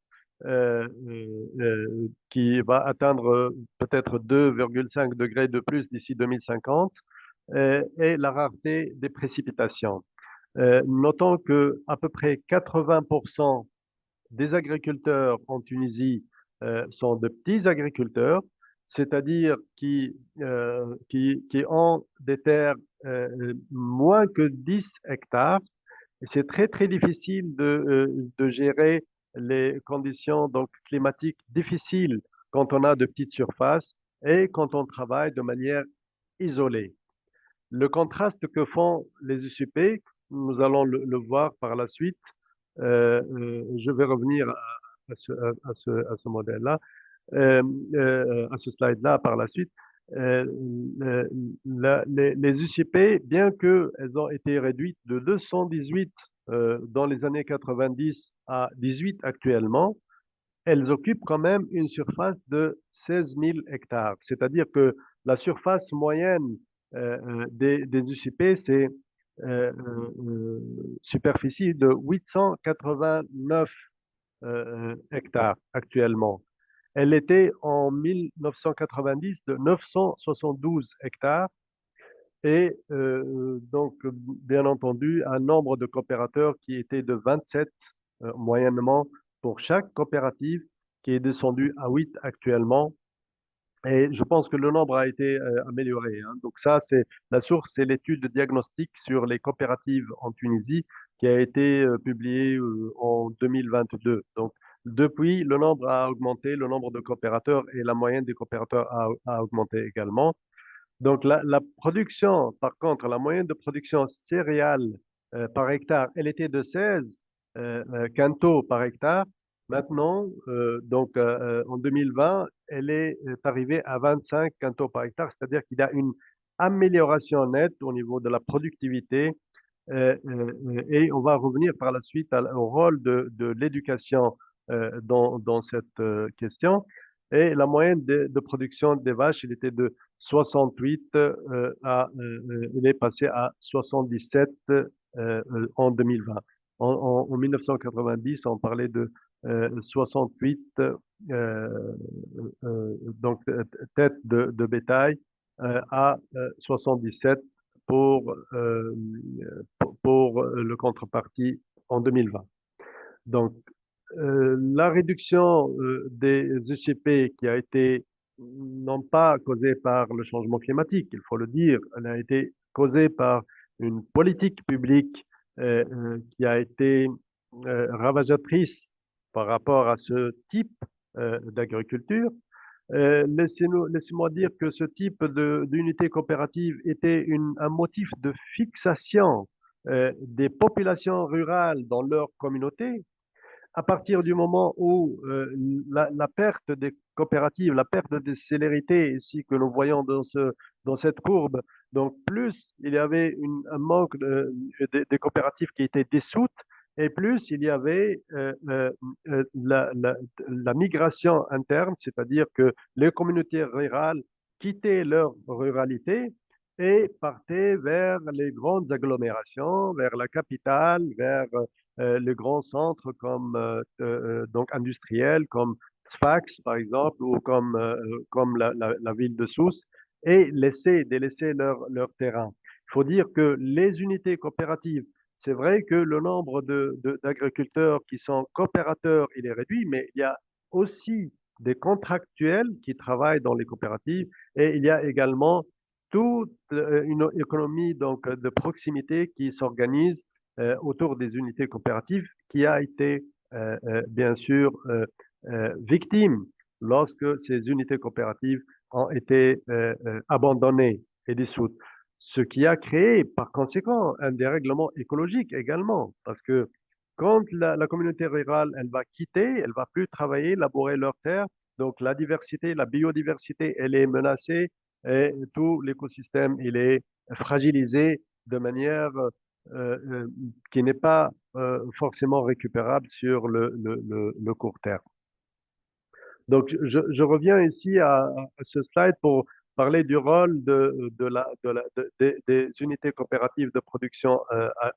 qui va atteindre peut-être 2,5 degrés de plus d'ici 2050 et la rareté des précipitations. Notons que à peu près 80% des agriculteurs en Tunisie sont de petits agriculteurs, c'est-à-dire qui ont des terres moins que 10 hectares. Et c'est très, très difficile de gérer les conditions donc, climatiques difficiles quand on a de petites surfaces et quand on travaille de manière isolée. Le contraste que font les UCP, nous allons le voir par la suite. Je vais revenir à ce modèle-là, à ce slide-là par la suite. Les UCP, bien qu'elles ont été réduites de 218 dans les années 90 à 18 actuellement, elles occupent quand même une surface de 16 000 hectares. C'est-à-dire que la surface moyenne des UCP, c'est superficie de 889 hectares actuellement. Elle était en 1990 de 972 hectares et donc, bien entendu, un nombre de coopérateurs qui était de 27 moyennement pour chaque coopérative, qui est descendu à 8 actuellement. Et je pense que le nombre a été amélioré, hein. Donc ça, c'est la source, c'est l'étude de diagnostic sur les coopératives en Tunisie qui a été publiée en 2022. Donc depuis, le nombre a augmenté, le nombre de coopérateurs et la moyenne des coopérateurs a augmenté également. Donc, la production, par contre, la moyenne de production céréales par hectare, elle était de 16 quintaux par hectare. Maintenant, en 2020, elle est arrivée à 25 quintaux par hectare, c'est-à-dire qu'il y a une amélioration nette au niveau de la productivité. Et on va revenir par la suite au rôle de l'éducation dans cette question. Et la moyenne de production des vaches, il était de 68 il est passé à 77 en 2020. En 1990, on parlait de 68 donc têtes de bétail à 77 pour, pour le contrepartie en 2020. Donc, la réduction des UCP qui a été non pas causée par le changement climatique, il faut le dire, elle a été causée par une politique publique qui a été ravageatrice par rapport à ce type d'agriculture. Laissez-moi dire que ce type d'unité coopérative était un motif de fixation des populations rurales dans leur communauté à partir du moment où la perte des coopératives, la perte de célérité ici que nous voyons dans cette courbe, donc plus il y avait un manque des coopératives qui étaient dissoutes, et plus il y avait la migration interne, c'est-à-dire que les communautés rurales quittaient leur ruralité et partaient vers les grandes agglomérations, vers la capitale, vers les grands centres comme donc industriels comme Sfax par exemple ou comme la ville de Sousse et délaisser leur terrain. Il faut dire que les unités coopératives, c'est vrai que le nombre d'agriculteurs qui sont coopérateurs, il est réduit, mais il y a aussi des contractuels qui travaillent dans les coopératives et il y a également toute une économie donc, de proximité qui s'organise autour des unités coopératives qui a été bien sûr victime lorsque ces unités coopératives ont été abandonnées et dissoutes. Ce qui a créé par conséquent un dérèglement écologique également, parce que quand la communauté rurale, elle va quitter, elle va plus travailler, labourer leurs terres, donc la diversité, la biodiversité, elle est menacée et tout l'écosystème, il est fragilisé de manière qui n'est pas forcément récupérable sur le court terme. Donc, je reviens ici à ce slide pour parler du rôle des unités coopératives de production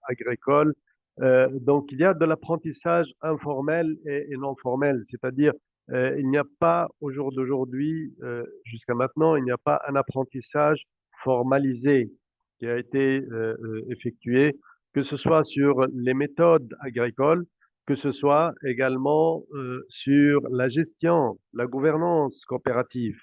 agricole. Donc, il y a de l'apprentissage informel et non formel, c'est-à-dire il n'y a pas au jour d'aujourd'hui, jusqu'à maintenant, il n'y a pas un apprentissage formalisé qui a été effectué, que ce soit sur les méthodes agricoles, que ce soit également sur la gestion, la gouvernance coopérative.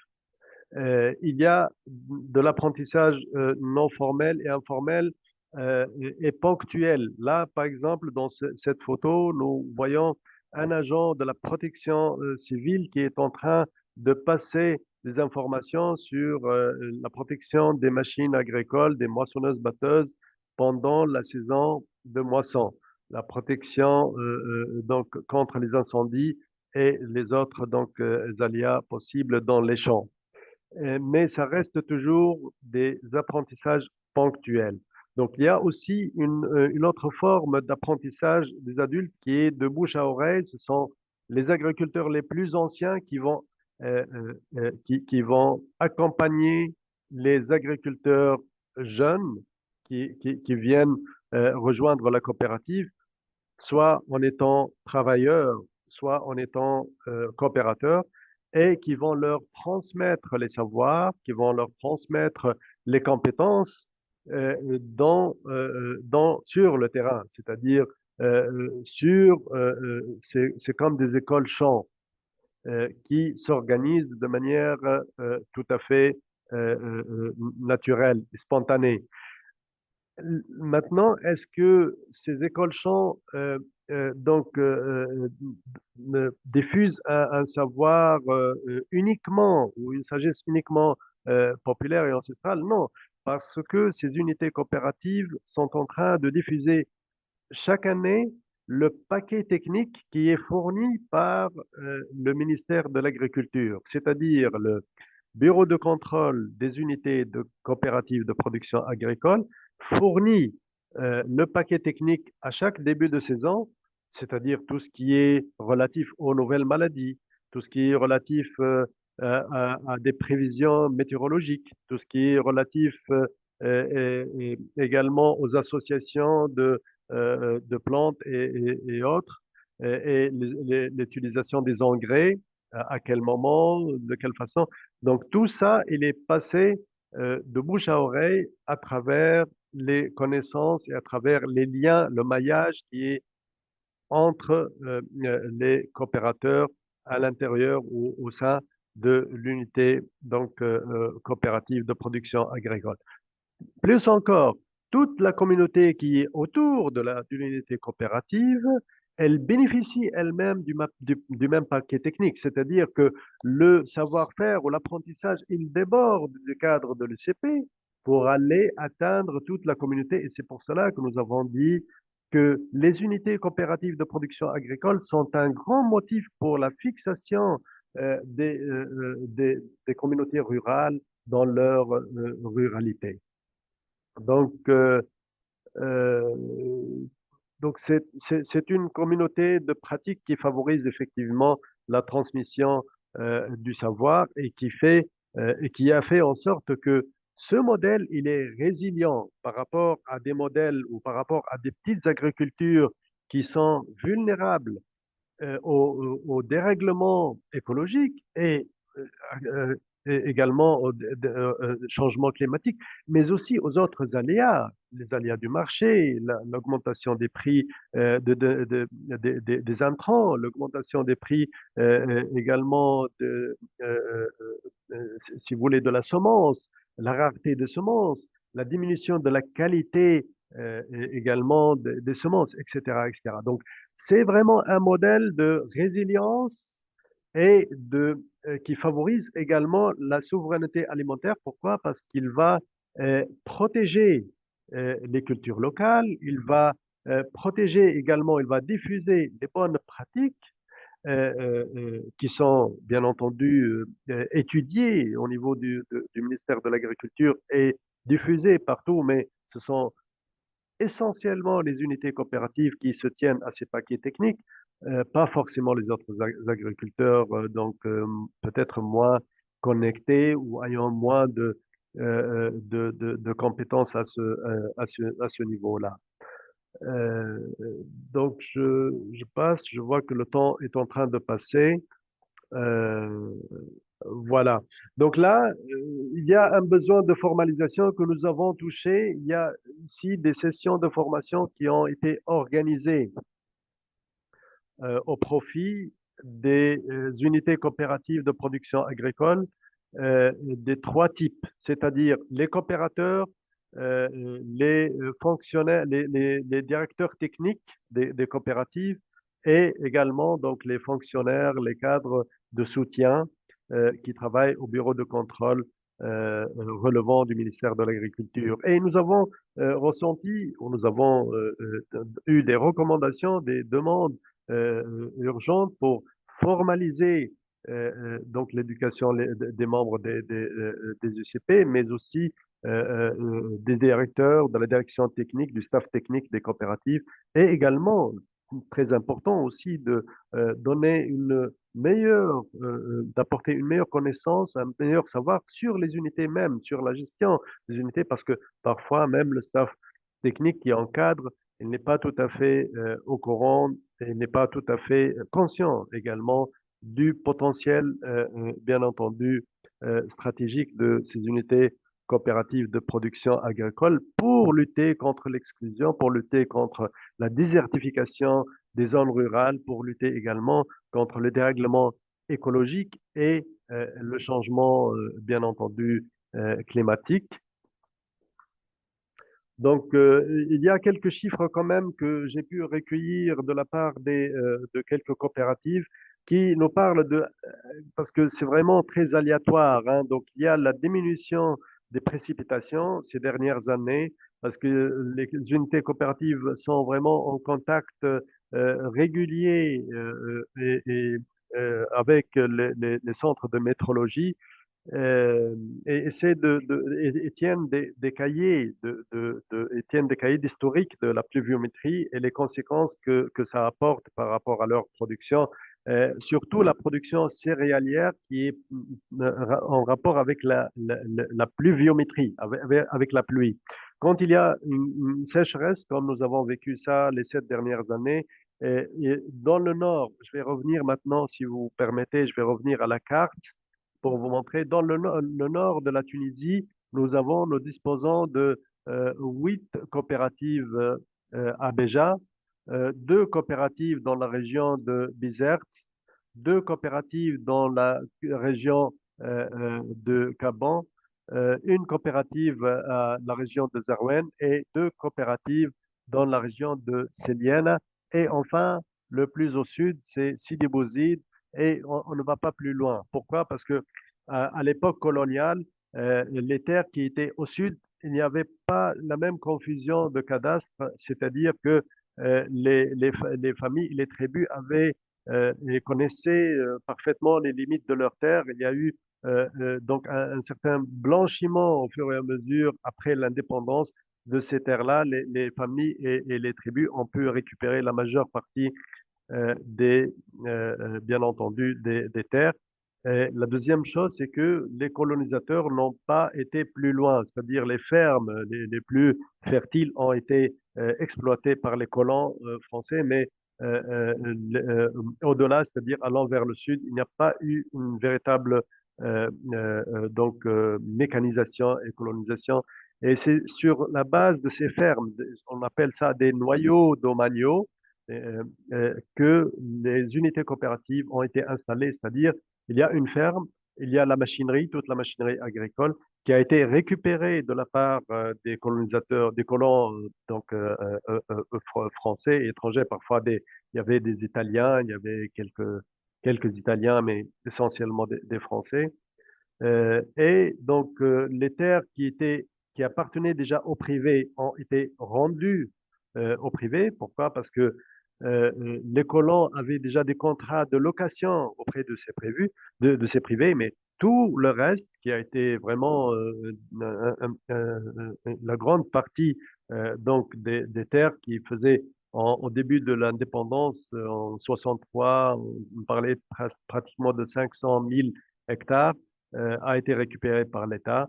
Il y a de l'apprentissage non formel et informel et ponctuel. Là, par exemple, dans cette photo, nous voyons un agent de la protection civile qui est en train de passer des informations sur la protection des machines agricoles, des moissonneuses-batteuses pendant la saison de moisson, la protection donc contre les incendies et les autres donc aléas possibles dans les champs. Mais ça reste toujours des apprentissages ponctuels. Donc, il y a aussi une autre forme d'apprentissage des adultes qui est de bouche à oreille. Ce sont les agriculteurs les plus anciens qui vont accompagner les agriculteurs jeunes qui viennent rejoindre la coopérative, soit en étant travailleurs, soit en étant coopérateurs, et qui vont leur transmettre les savoirs, qui vont leur transmettre les compétences sur le terrain, c'est-à-dire c'est comme des écoles champs qui s'organisent de manière tout à fait naturelle et spontanée. Maintenant, est-ce que ces écoles champs diffusent un savoir uniquement ou une sagesse uniquement populaire et ancestrale? Non, parce que ces unités coopératives sont en train de diffuser chaque année le paquet technique qui est fourni par le ministère de l'Agriculture, c'est-à-dire le Bureau de contrôle des unités de coopératives de production agricole fournit le paquet technique à chaque début de saison, c'est-à-dire tout ce qui est relatif aux nouvelles maladies, tout ce qui est relatif à des prévisions météorologiques, tout ce qui est relatif et également aux associations de plantes et autres, et l'utilisation des engrais, à quel moment, de quelle façon. Donc tout ça, il est passé de bouche à oreille à travers les connaissances et à travers les liens, le maillage qui est entre les coopérateurs à l'intérieur ou au sein de l'unité donc coopérative de production agricole. Plus encore, toute la communauté qui est autour de l'unité coopérative, elle bénéficie elle-même du même paquet technique, c'est-à-dire que le savoir-faire ou l'apprentissage, il déborde du cadre de l'UCP pour aller atteindre toute la communauté. Et c'est pour cela que nous avons dit que les unités coopératives de production agricole sont un grand motif pour la fixation des communautés rurales dans leur ruralité. Donc, euh, c'est une communauté de pratiques qui favorise effectivement la transmission du savoir et qui a fait en sorte que ce modèle, il est résilient par rapport à des modèles ou par rapport à des petites agricultures qui sont vulnérables au dérèglement écologique euh, et également au changement climatique, mais aussi aux autres aléas, les aléas du marché, l'augmentation des prix des intrants, l'augmentation des prix également, si vous voulez, de la semence, la rareté des semences, la diminution de la qualité également des semences, etc., etc. Donc, c'est vraiment un modèle de résilience et qui favorise également la souveraineté alimentaire. Pourquoi? Parce qu'il va protéger les cultures locales, il va protéger également, il va diffuser des bonnes pratiques qui sont bien entendu étudiées au niveau du ministère de l'Agriculture et diffusées partout, mais ce sont essentiellement les unités coopératives qui se tiennent à ces paquets techniques, pas forcément les autres agriculteurs, donc peut-être moins connectés ou ayant moins de compétences à ce niveau-là. Euh, donc je passe, je vois que le temps est en train de passer. Euh, voilà. Donc là, il y a un besoin de formalisation que nous avons touché. Il y a ici des sessions de formation qui ont été organisées au profit des unités coopératives de production agricole des trois types, c'est-à-dire les coopérateurs, les fonctionnaires, les directeurs techniques des coopératives et également donc les fonctionnaires, les cadres de soutien qui travaillent au bureau de contrôle relevant du ministère de l'Agriculture. Et nous avons ressenti, ou nous avons eu des recommandations, des demandes urgentes pour formaliser donc l'éducation des membres des UCP, mais aussi des directeurs de la direction technique, du staff technique des coopératives, et également, très important aussi, de donner une meilleure, d'apporter une meilleure connaissance, un meilleur savoir sur les unités même, sur la gestion des unités, parce que parfois même le staff technique qui encadre, il n'est pas tout à fait au courant et n'est pas tout à fait conscient également du potentiel, bien entendu, stratégique de ces unités coopératives de production agricole pour lutter contre l'exclusion, pour lutter contre la désertification des zones rurales, pour lutter également contre le dérèglement écologique et le changement, bien entendu, climatique. Donc, il y a quelques chiffres quand même que j'ai pu recueillir de la part de quelques coopératives qui nous parlent parce que c'est vraiment très aléatoire, hein. Donc, il y a la diminution des précipitations ces dernières années parce que les unités coopératives sont vraiment en contact régulier avec les centres de métrologie et essaient et tiennent des cahiers et tiennent des cahiers d'historique de la pluviométrie et les conséquences que ça apporte par rapport à leur production, surtout la production céréalière qui est en rapport avec la pluviométrie, avec la pluie. Quand il y a une sécheresse, comme nous avons vécu ça les 7 dernières années, et dans le nord, je vais revenir maintenant, si vous permettez, je vais revenir à la carte pour vous montrer. Dans le nord de la Tunisie, nous disposons de 8 coopératives à Béja, 2 coopératives dans la région de Bizerte, 2 coopératives dans la région de Caban, une coopérative à la région de Zarouen et 2 coopératives dans la région de Sélienne. Et enfin, le plus au sud, c'est Sidi Bouzid et on ne va pas plus loin. Pourquoi? Parce que à l'époque coloniale, les terres qui étaient au sud, il n'y avait pas la même confusion de cadastre, c'est-à-dire que les familles, les tribus avaient et connaissaient parfaitement les limites de leurs terres. Il y a eu donc un certain blanchiment au fur et à mesure après l'indépendance de ces terres-là. Les familles et les tribus ont pu récupérer la majeure partie bien entendu, des terres. Et la deuxième chose, c'est que les colonisateurs n'ont pas été plus loin, c'est-à-dire les fermes les plus fertiles ont été exploitées par les colons français, mais au-delà, c'est-à-dire allant vers le sud, il n'y a pas eu une véritable mécanisation et colonisation. Et c'est sur la base de ces fermes, on appelle ça des noyaux domaniaux, que les unités coopératives ont été installées, c'est-à-dire il y a une ferme, il y a la machinerie, toute la machinerie agricole qui a été récupérée de la part des colonisateurs, des colons français et étrangers. Parfois, il y avait des Italiens, il y avait quelques Italiens, mais essentiellement des Français. Et donc, les terres qui appartenaient déjà au privé ont été rendues au privé. Pourquoi? Parce que les colons avaient déjà des contrats de location auprès de ces privés, mais tout le reste, qui a été vraiment la grande partie donc des terres qui faisaient au début de l'indépendance, en 63, on parlait pratiquement de 500 000 hectares, a été récupéré par l'État.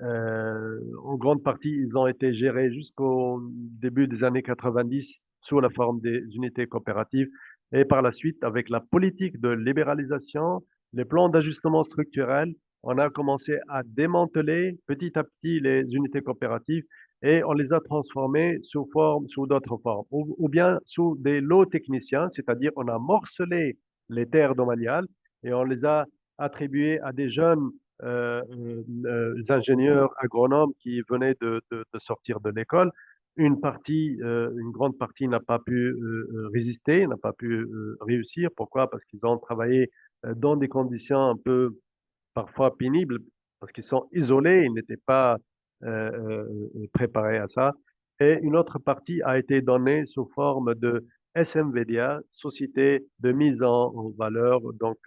En grande partie, ils ont été gérés jusqu'au début des années 90 sous la forme des unités coopératives. Et par la suite, avec la politique de libéralisation, les plans d'ajustement structurel, on a commencé à démanteler petit à petit les unités coopératives et on les a transformées sous d'autres formes, ou bien sous des lots techniciens, c'est-à-dire on a morcelé les terres domaniales et on les a attribuées à des jeunes ingénieurs agronomes qui venaient de sortir de l'école une grande partie n'a pas pu résister, n'a pas pu réussir. Pourquoi? Parce qu'ils ont travaillé dans des conditions un peu parfois pénibles, parce qu'ils sont isolés, ils n'étaient pas préparés à ça. Et une autre partie a été donnée sous forme de SMVDA, Société de mise en valeur donc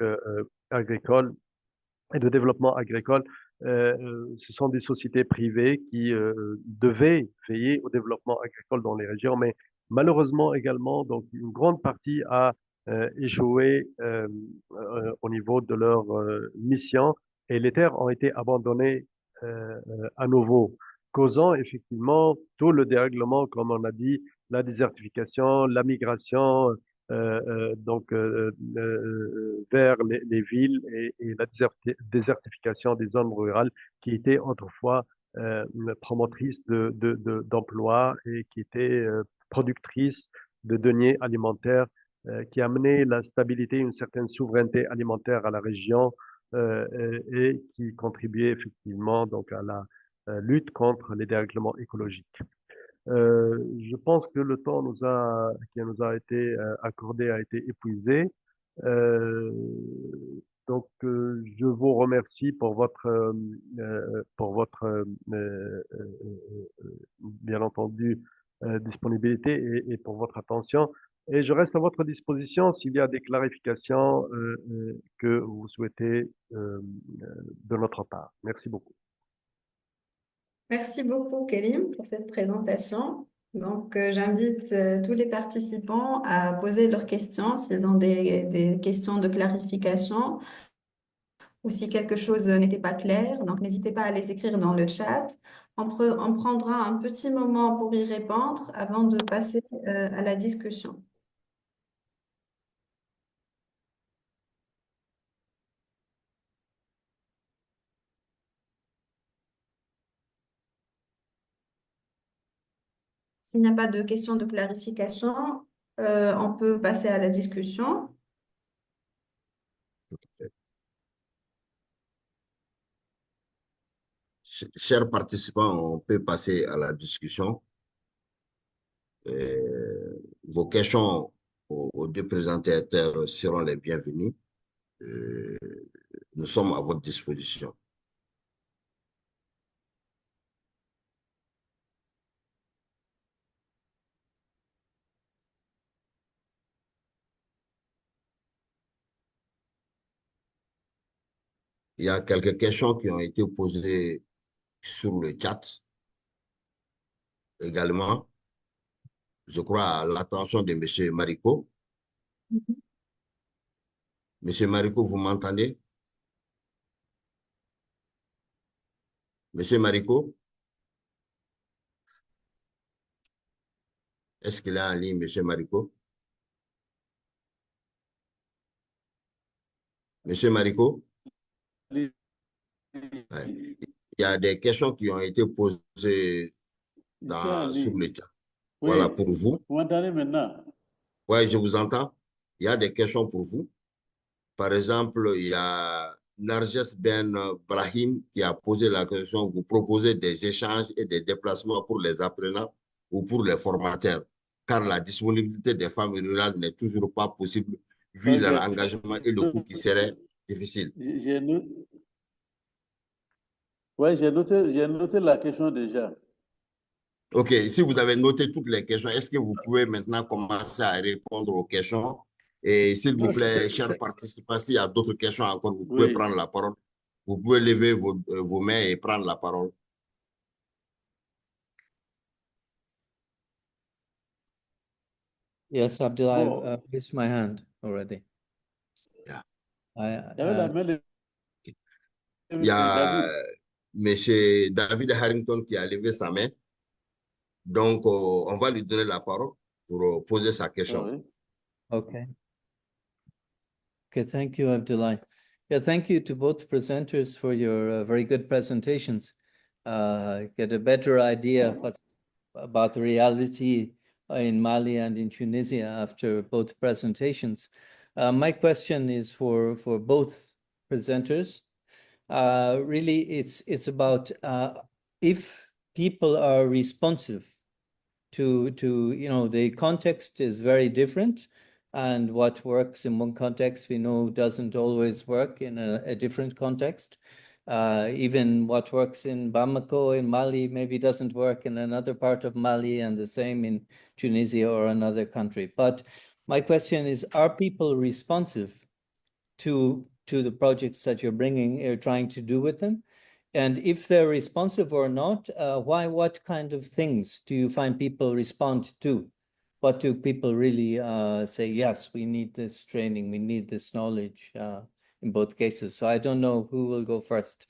agricole et de développement agricole. Ce sont des sociétés privées qui devaient veiller au développement agricole dans les régions, mais malheureusement également, donc une grande partie a échoué au niveau de leur mission et les terres ont été abandonnées à nouveau, causant effectivement tout le dérèglement, comme on a dit, la désertification, la migration, vers les villes et la désertification des zones rurales qui étaient autrefois promotrices d'emplois et qui étaient productrices de deniers alimentaires qui amenaient la stabilité, une certaine souveraineté alimentaire à la région et qui contribuaient effectivement donc à la lutte contre les dérèglements écologiques. Je pense que le temps qui nous a été accordé a été épuisé. Euh, je vous remercie pour votre bien entendu, disponibilité et pour votre attention. Et je reste à votre disposition s'il y a des clarifications que vous souhaitez de notre part. Merci beaucoup.
Merci beaucoup, Kélim, pour cette présentation. Donc, j'invite tous les participants à poser leurs questions s'ils ont des questions de clarification ou si quelque chose n'était pas clair. Donc, n'hésitez pas à les écrire dans le chat. On prendra un petit moment pour y répondre avant de passer à la discussion. S'il n'y a pas de questions de clarification, on peut passer à la discussion.
Chers participants, on peut passer à la discussion. Vos questions aux deux présentateurs seront les bienvenues. Nous sommes à votre disposition. Il y a quelques questions qui ont été posées sur le chat également. Je crois à l'attention de M. Marico. Monsieur Marico, vous m'entendez? Monsieur Marico? Est-ce qu'il est en ligne, Monsieur Marico? Monsieur Marico?
Oui.
Ouais. Il y a des questions qui ont été posées sur le chat.
Oui.
Voilà, pour vous.
Vous m'entendez maintenant?
Oui, je vous entends. Il y a des questions pour vous. Par exemple, il y a Narges Ben Brahim qui a posé la question, vous proposez des échanges et des déplacements pour les apprenants ou pour les formateurs, car la disponibilité des femmes rurales n'est toujours pas possible vu leur engagement et le coût qui serait difficile.
Oui, j'ai noté la question déjà.
OK, si vous avez noté toutes les questions, est-ce que vous pouvez maintenant commencer à répondre aux questions? Et s'il vous plaît, chers participants, s'il y a d'autres questions encore, vous pouvez prendre la parole. Vous pouvez lever vos mains et prendre la parole.
Yes, Abdullah, I've raised my hand already.
Yeah.
Il
y a M. David Harrington qui a levé sa main. Donc, on va lui donner la parole pour poser sa question.
Okay. Okay, thank you, Abdullah. Yeah, thank you to both presenters for your very good presentations. Get a better idea about the reality in Mali and in Tunisia after both presentations. My question is for both presenters. Really, it's about if people are responsive the context is very different, and what works in one context we know doesn't always work in a different context. Even what works in Bamako in Mali maybe doesn't work in another part of Mali, and the same in Tunisia or another country. But my question is, are people responsive to the projects that you're trying to do with them? And if they're responsive or not, what kind of things do you find people respond to? What do people really say, yes, we need this training, we need this knowledge in both cases? So I don't know who will go first.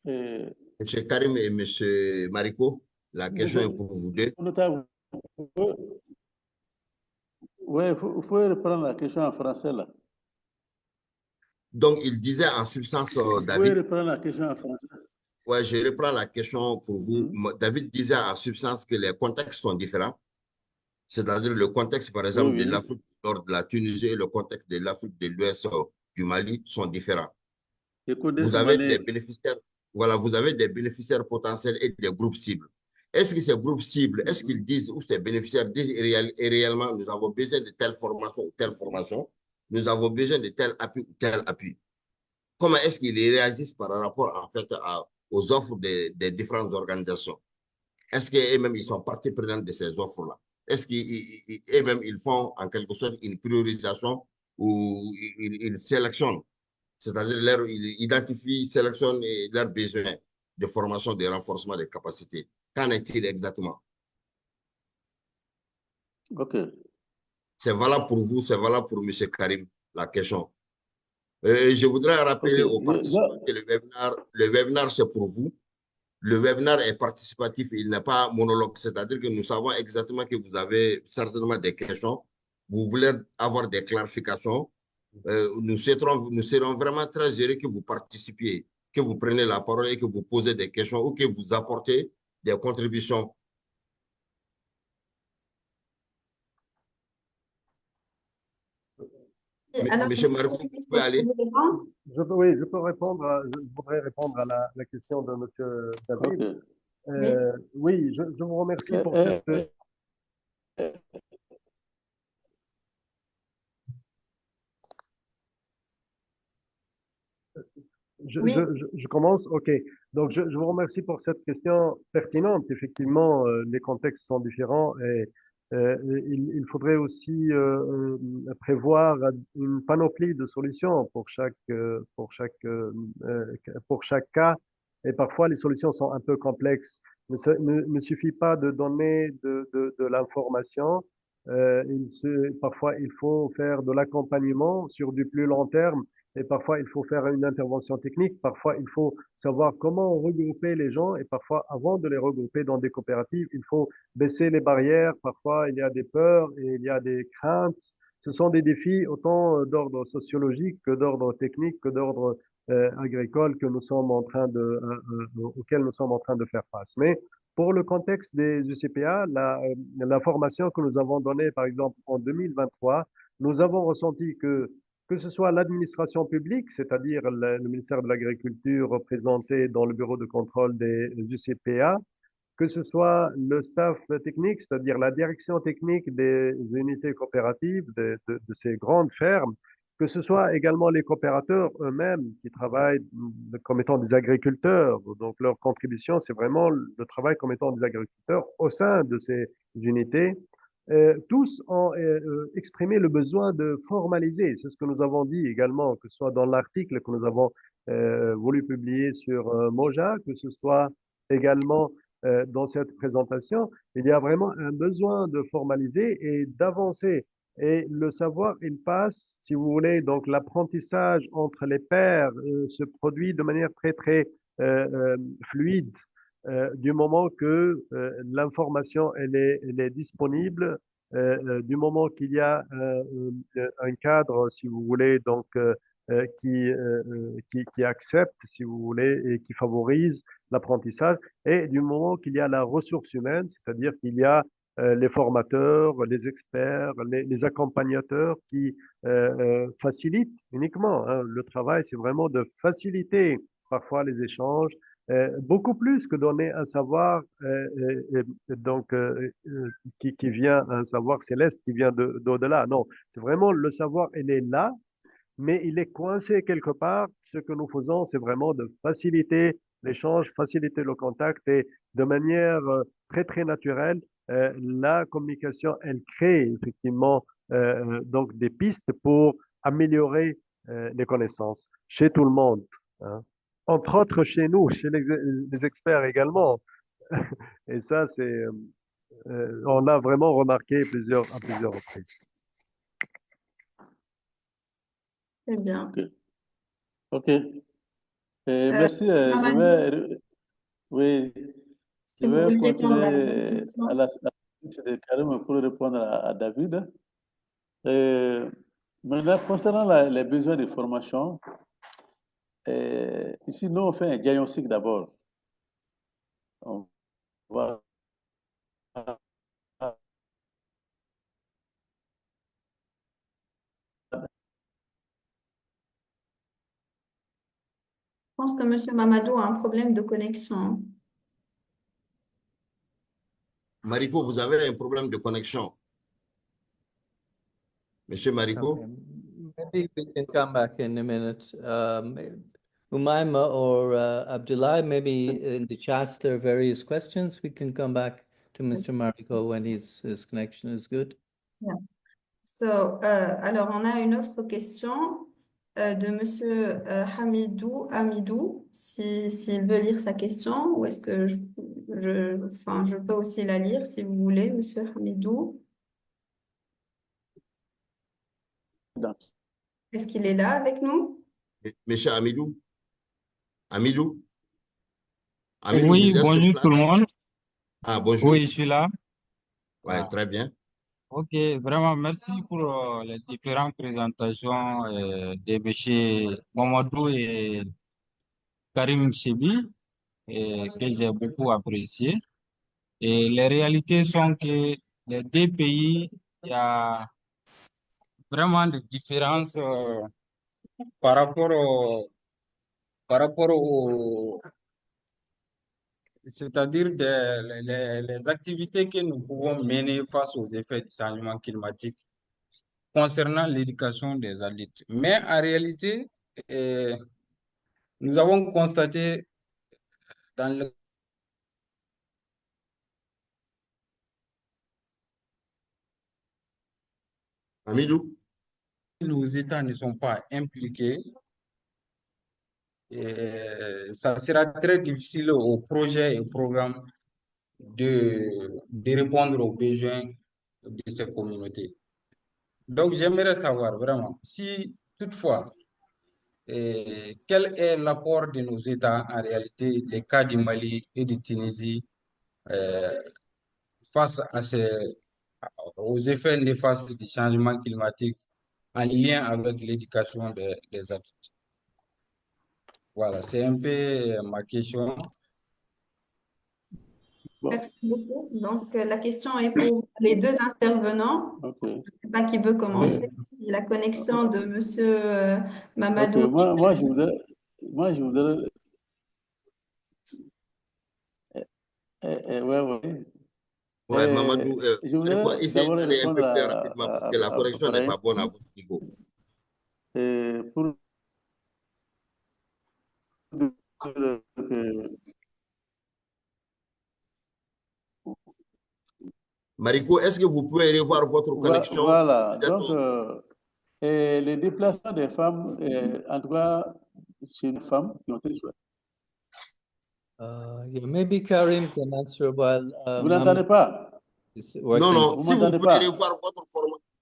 Monsieur Karim et Monsieur Mariko, la question est pour vous deux.
Oui, il faut reprendre la question en français là.
Donc, il disait en substance,
Vous pouvez
David,
reprendre la question en français.
ouais, je reprends la question pour vous. David disait en substance que les contextes sont différents. C'est-à-dire le contexte, par exemple, de l'Afrique du Nord, de la Tunisie et le contexte de l'Afrique de l'Ouest du Mali sont différents. Vous avez des bénéficiaires, voilà, vous avez des bénéficiaires potentiels et des groupes cibles. Est-ce que ces groupes cibles, est-ce qu'ils disent, ou ces bénéficiaires disent réellement, nous avons besoin de telle formation ou telle formation, nous avons besoin de tel appui ou tel appui? Comment est-ce qu'ils réagissent par rapport, en fait, aux offres des différentes organisations? Est-ce qu'eux-mêmes, ils sont partie prenante de ces offres-là? Est-ce qu'eux-mêmes, ils font en quelque sorte une priorisation ou ils sélectionnent? C'est-à-dire, ils identifient, sélectionnent leurs besoins de formation, de renforcement des capacités. Qu'en est-il exactement?
OK.
C'est valable pour vous, c'est valable pour M. Karim, la question. Je voudrais rappeler aux participants que le webinaire, c'est pour vous. Le webinaire est participatif, il n'est pas monologue. C'est-à-dire que nous savons exactement que vous avez certainement des questions. Vous voulez avoir des clarifications. Nous serons vraiment très heureux que vous participiez, que vous preniez la parole et que vous posez des questions ou que vous apportez des contributions.
Alors,
Monsieur Marco, vous pouvez aller.
Oui, je peux répondre. Je voudrais répondre à la question de Monsieur David.
OK.
Oui, je vous remercie pour cette. Je commence. OK. Donc, je vous remercie pour cette question pertinente. Effectivement, les contextes sont différents et il faudrait aussi prévoir une panoplie de solutions pour chaque cas. Et parfois, les solutions sont un peu complexes. Ne suffit pas de donner de l'information. Parfois, il faut faire de l'accompagnement sur du plus long terme. Et parfois, il faut faire une intervention technique. Parfois, il faut savoir comment regrouper les gens. Et parfois, avant de les regrouper dans des coopératives, il faut baisser les barrières. Parfois, il y a des peurs et il y a des craintes. Ce sont des défis autant d'ordre sociologique que d'ordre technique, que d'ordre agricole que nous sommes en train auquel nous sommes en train de faire face. Mais pour le contexte des UCPA, la formation que nous avons donnée, par exemple, en 2023, nous avons ressenti que ce soit l'administration publique, c'est-à-dire le ministère de l'Agriculture représenté dans le bureau de contrôle des UCPA, que ce soit le staff technique, c'est-à-dire la direction technique des unités coopératives de ces grandes fermes, que ce soit également les coopérateurs eux-mêmes qui travaillent comme étant des agriculteurs. Donc leur contribution, c'est vraiment le travail comme étant des agriculteurs au sein de ces unités. Tous ont exprimé le besoin de formaliser. C'est ce que nous avons dit également, que ce soit dans l'article que nous avons voulu publier sur Moja, que ce soit également dans cette présentation. Il y a vraiment un besoin de formaliser et d'avancer. Et le savoir, il passe, si vous voulez, donc l'apprentissage entre les pairs se produit de manière très, très fluide. Du moment que l'information elle est disponible, du moment qu'il y a un cadre, si vous voulez, donc qui accepte, si vous voulez, et qui favorise l'apprentissage, et du moment qu'il y a la ressource humaine, c'est-à-dire qu'il y a les formateurs, les experts, les accompagnateurs qui facilitent uniquement. Hein, le travail, c'est vraiment de faciliter parfois les échanges, beaucoup plus que donner un savoir qui vient, un savoir céleste qui vient d'au-delà. Non, c'est vraiment le savoir, il est là, mais il est coincé quelque part. Ce que nous faisons, c'est vraiment de faciliter l'échange, faciliter le contact et de manière très, très naturelle, la communication, elle crée effectivement donc des pistes pour améliorer les connaissances chez tout le monde, hein. Entre autres chez nous, chez les experts également. Et ça, on l'a vraiment remarqué à plusieurs reprises.
Très bien.
Ok. Ok. Merci.
Monsieur Mamadou,
Oui,
si
je
vous
vais
voulez répondre à la
continuer
question.
à la suite de Karim pour répondre à David. Maintenant, concernant les besoins de formation, ici, nous, on fait un diagnostic d'abord. On va
Je pense que Monsieur Mamadou a un problème de connexion.
Mariko, vous avez un problème de connexion. Monsieur Mariko?
Okay, maybe we can come back in a minute. Umaima or Abdullah, maybe in the chat there are various questions. We can come back to Mr. Mariko when his connection is good.
Yeah. So, alors, on a une autre question de Monsieur Hamidou, s'il veut lire sa question, ou est-ce que je peux aussi la lire si vous voulez, Monsieur Hamidou.
dans-
Est-ce qu'il est là avec nous?
Monsieur Amidou? Amidou? Amidou,
Oui,
vous êtes sur
bonjour
place?
tout le monde.
Ah, bonjour.
Oui, je suis là.
Ouais,
Ah,
très bien.
ok, vraiment merci pour les différentes présentations de M. Mamadou et Karim Chebi, que j'ai beaucoup apprécié. Et les réalités sont que les deux pays, il y a vraiment des différences par rapport au, c'est-à-dire les activités que nous pouvons mener face aux effets du changement climatique concernant l'éducation des adultes. Mais en réalité, euh, nous avons constaté dans
Amidou?
nos États ne sont pas impliqués, ça sera très difficile aux projets et aux programmes de répondre aux besoins de ces communautés. Donc, j'aimerais savoir vraiment si toutefois, quel est l'apport de nos États en réalité, les cas du Mali et de Tunisie, euh, face aux effets néfastes du changement climatique en lien avec l'éducation des adultes. Voilà, c'est un peu ma question.
Bon,
Merci beaucoup. Donc, la question est pour les deux intervenants.
ok.
Je ne sais pas qui veut commencer. Si la connexion de Monsieur
Ok,
Mamadou.
moi, je voudrais, ouais, ouais.
Ouais, Mamadou,
Je
Mariko,
voudrais
essayez
d'abord
d'aller un peu
répondre
plus rapidement parce que la connexion n'est pas bonne à votre niveau.
Pour que
Mariko, est-ce que vous pouvez revoir votre connexion?
Voilà,
Vous êtes
donc les déplacements des femmes, en tout cas chez les femmes qui ont été choisies.
Yeah, maybe Karim can answer while
Vous n'entendez pas?
is
Non,
working.
non,
Vous
si vous
m'entendez
pouvez
pas?
revoir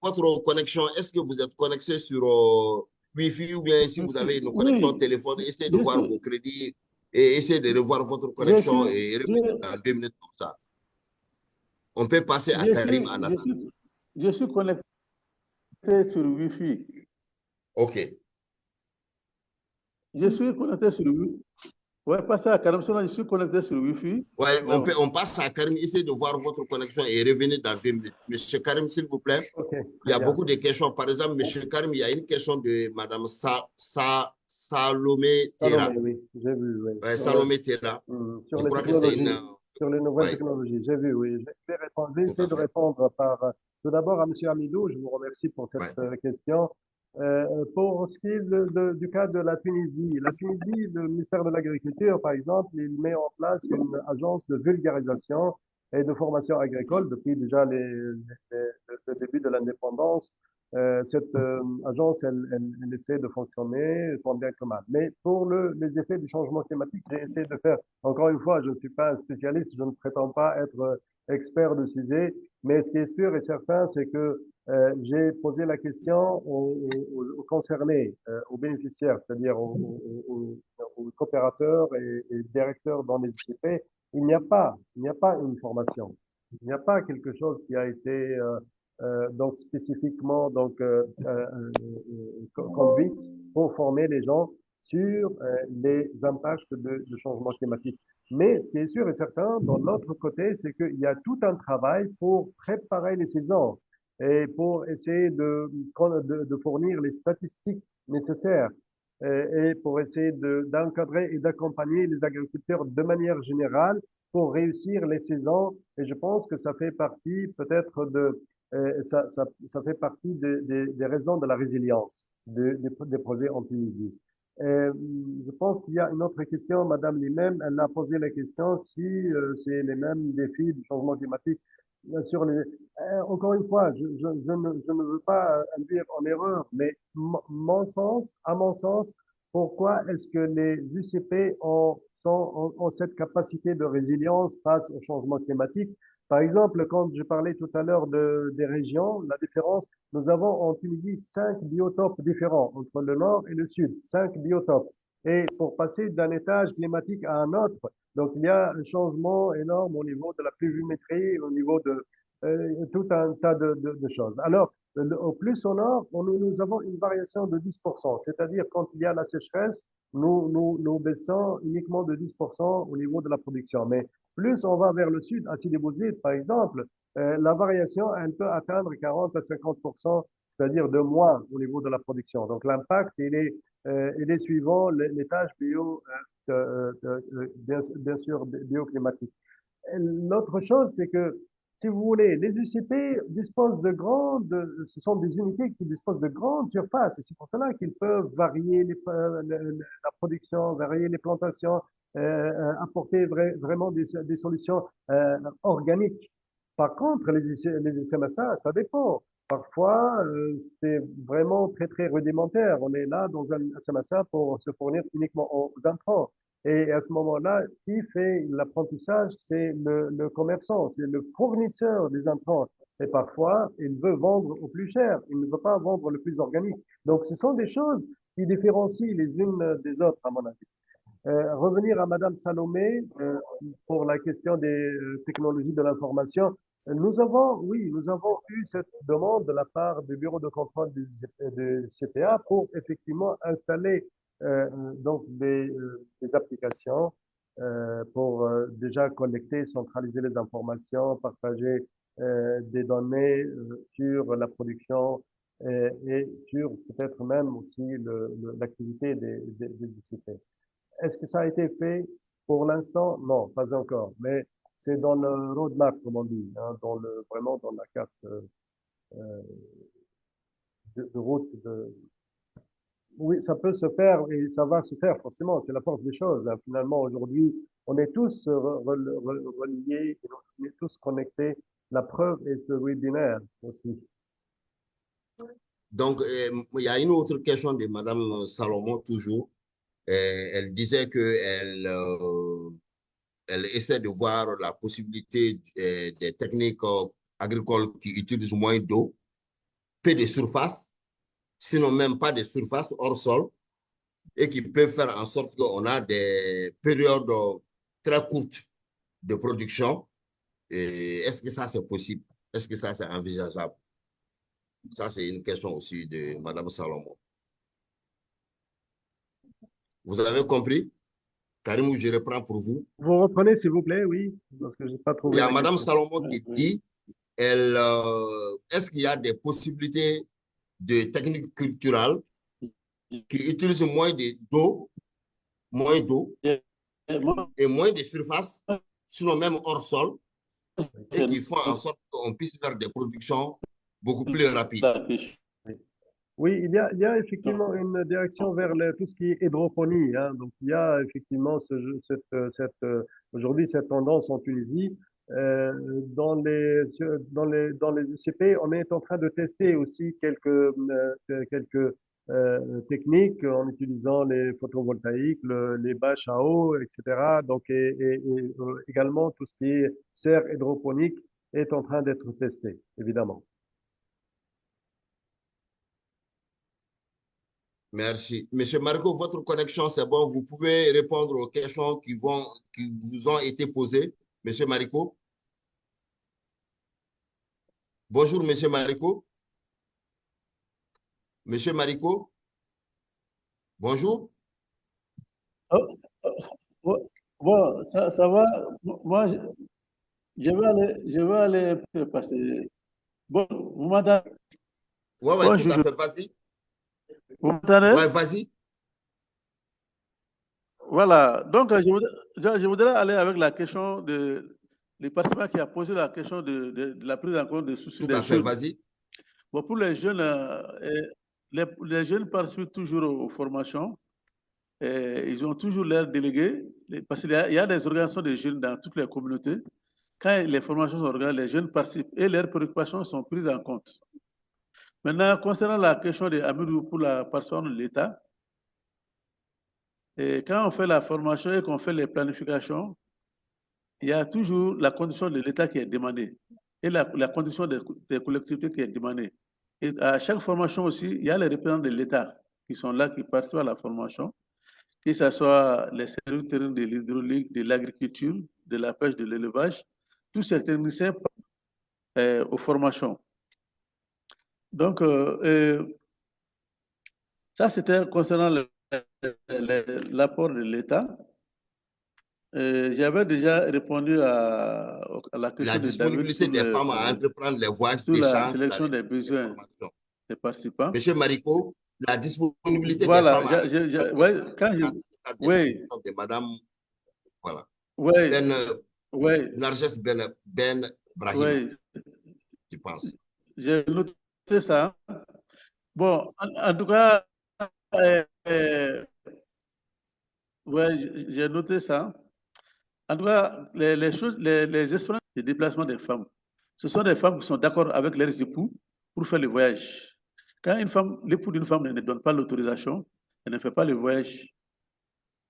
votre connexion, est-ce que vous êtes connecté sur Wi-Fi ou bien si vous avez une connexion
Oui,
téléphone, essayez de
je
voir
suis,
vos crédits et essayez de revoir votre
je
connexion
suis,
et revenir dans 2 minutes comme ça. On peut passer à
je
Karim
suis,
en
je
attendant.
suis, je suis connecté sur Wi-Fi.
OK.
Je suis connecté sur Wi-Fi. Ouais, passez à Karim Sola, je suis connecté sur Wi-Fi.
Ouais,
Mais
on passe à Karim, essayez de voir votre connexion et revenez dans 2 minutes. Monsieur Karim, s'il vous plaît,
Ok,
il y
très
a
bien.
beaucoup de questions. Par exemple, Monsieur Karim, il y a une question de Madame Salomé Tera.
Salomé, oui, j'ai vu, oui.
Ouais, Salomé Tera.
Sur
Je
les
crois que c'est une...
technologies, sur les nouvelles
Ouais,
technologies, j'ai vu, oui. Je vais
tout
essayer
à
de
fait.
répondre par, tout d'abord à M. Amidou, je vous remercie pour
Ouais.
cette question. Pour ce qui est du cas de la Tunisie, le ministère de l'Agriculture, par exemple, il met en place une agence de vulgarisation et de formation agricole depuis déjà le début de l'indépendance. Cette agence, elle essaie de fonctionner tant bien que mal. Mais pour les effets du changement climatique, j'ai essayé de faire, encore une fois, je ne suis pas un spécialiste, je ne prétends pas être expert du sujet, mais ce qui est sûr et certain, c'est que j'ai posé la question aux concernés, aux bénéficiaires, c'est-à-dire aux coopérateurs et directeurs dans les ICP. Il n'y a pas une formation. Il n'y a pas quelque chose qui a été donc spécifiquement conduite pour former les gens sur les impacts de changement climatique. Mais ce qui est sûr et certain, dans l'autre côté, c'est qu'il y a tout un travail pour préparer les saisons et pour essayer de fournir les statistiques nécessaires et pour essayer d'encadrer et d'accompagner les agriculteurs de manière générale pour réussir les saisons. Et je pense que ça fait partie peut-être ça fait partie des raisons de la résilience des projets en Tunisie. Euh, je pense qu'il y a une autre question, Madame Limem, elle a posé la question si c'est les mêmes défis du changement climatique sur les. Encore une fois, je ne veux pas induire en erreur, mais à mon sens, pourquoi est-ce que les UCP ont cette capacité de résilience face au changement climatique? Par exemple, quand je parlais tout à l'heure des régions, la différence, nous avons en Tunisie 5 biotopes différents entre le nord et le sud, 5 biotopes. Et pour passer d'un étage climatique à un autre, donc il y a un changement énorme au niveau de la pluviométrie, au niveau de tout un tas de choses. Alors, au plus au nord, nous avons une variation de 10%, c'est-à-dire quand il y a la sécheresse, nous baissons uniquement de 10% au niveau de la production. Mais plus on va vers le sud, à Sidi Bouzid, par exemple, la variation, elle peut atteindre 40 à 50%, c'est-à-dire de moins au niveau de la production. Donc l'impact, il est suivant les tâches bien sûr bioclimatiques. L'autre chose, c'est que, si vous voulez, les UCP disposent ce sont des unités qui disposent de grandes surfaces, et c'est pour cela qu'ils peuvent varier la production, varier les plantations, apporter vraiment des solutions organiques. Par contre, les SMSA, ça dépend. Parfois, c'est vraiment très, très rudimentaire. On est là dans un SMSA pour se fournir uniquement aux intrants. Et à ce moment-là, qui fait l'apprentissage, c'est le commerçant, c'est le fournisseur des intrants. Et parfois, il veut vendre au plus cher, il ne veut pas vendre le plus organique. Donc, ce sont des choses qui différencient les unes des autres, à mon avis. Revenir à Madame Salomé pour la question des technologies de l'information. Nous avons eu cette demande de la part du bureau de contrôle du CPA pour effectivement installer donc des applications pour déjà collecter, centraliser les informations, partager des données sur la production et sur peut-être même aussi l'activité des ICP. Est-ce que ça a été fait pour l'instant? Non, pas encore. Mais c'est dans le roadmap, comme on dit, hein, vraiment dans la carte de route. Oui, ça peut se faire et ça va se faire forcément. C'est la force des choses, hein. Finalement, aujourd'hui, on est tous reliés, on est tous connectés. La preuve est ce webinaire aussi.
Donc, il y a une autre question de Madame Salomon, toujours. Elle disait qu'elle elle essaie de voir la possibilité des techniques agricoles qui utilisent moins d'eau, peu de surface, sinon même pas de surface hors sol, et qui peuvent faire en sorte qu'on a des périodes très courtes de production. Est-ce que ça, c'est possible? Est-ce que ça, c'est envisageable? Ça, c'est une question aussi de Madame Salomon. Vous avez compris, Karim, je reprends pour vous.
Vous reprenez, s'il vous plaît, oui, parce que je n'ai pas
Il
trouvé
y a
la
Madame
question.
Salomon qui
Oui.
dit, est-ce qu'il y a des possibilités de techniques culturelles qui utilisent d'eau, moins d'eau
Et moi,
et moins de surface, sinon même hors sol, et qui font en sorte qu'on puisse faire des productions beaucoup plus rapides.
la question.
Oui, il y a effectivement une direction vers tout ce qui est hydroponie, hein. Donc, il y a effectivement aujourd'hui cette tendance en Tunisie. Dans les UCP, on est en train de tester aussi quelques techniques en utilisant les photovoltaïques, les bâches à eau, etc. Donc, également tout ce qui est serre hydroponique est en train d'être testé, évidemment.
Merci. Monsieur Marco, votre connexion, c'est bon. Vous pouvez répondre aux questions qui vous ont été posées. Monsieur Marico. Bonjour, Monsieur Marico. Monsieur Marico. Bonjour.
Oh, bon, ça va. Moi, je vais aller passer. Bon, vous m'entendez?
Ouais,
Bon,
tout à fait. Vas-y.
vous m'entendez?
Ouais, vas-y.
Voilà. Donc, je voudrais aller avec la question les participants qui a posé la question de la prise en compte des soucis
Tout
des
à fait.
jeunes.
Vas-y.
Bon, pour les jeunes, les jeunes participent toujours aux formations. Ils ont toujours l'air délégués, parce qu'il y a des organisations de jeunes dans toutes les communautés. Quand les formations sont organisées, les jeunes participent et leurs préoccupations sont prises en compte. Maintenant, concernant la question de Amadou pour la participation de l'État, quand on fait la formation et qu'on fait les planifications, il y a toujours la condition de l'État qui est demandée et la condition des collectivités qui est demandée. Et à chaque formation aussi, il y a les représentants de l'État qui sont là, qui participent à la formation, que ce soit les services terrains de l'hydraulique, de l'agriculture, de la pêche, de l'élevage, tous ces techniciens aux formations. Donc, ça, c'était concernant l'apport de l'État. J'avais déjà répondu à la question
La
de David
disponibilité
sur,
des femmes à entreprendre les voyages
sur la
d'échange,
sélection
la
des besoins
formation.
des participants.
Monsieur Marico, la disponibilité
Voilà,
des femmes à
ouais, quand oui,
de Madame, voilà.
oui,
Ben,
oui,
Narges Ben Brahima,
oui,
je pense.
j'ai noté ça. Bon, en tout cas, ouais, j'ai noté ça. En tout cas, les choses, les espérances de déplacement des femmes, ce sont des femmes qui sont d'accord avec leurs époux pour faire le voyage. Quand l'époux d'une femme ne donne pas l'autorisation, elle ne fait pas le voyage.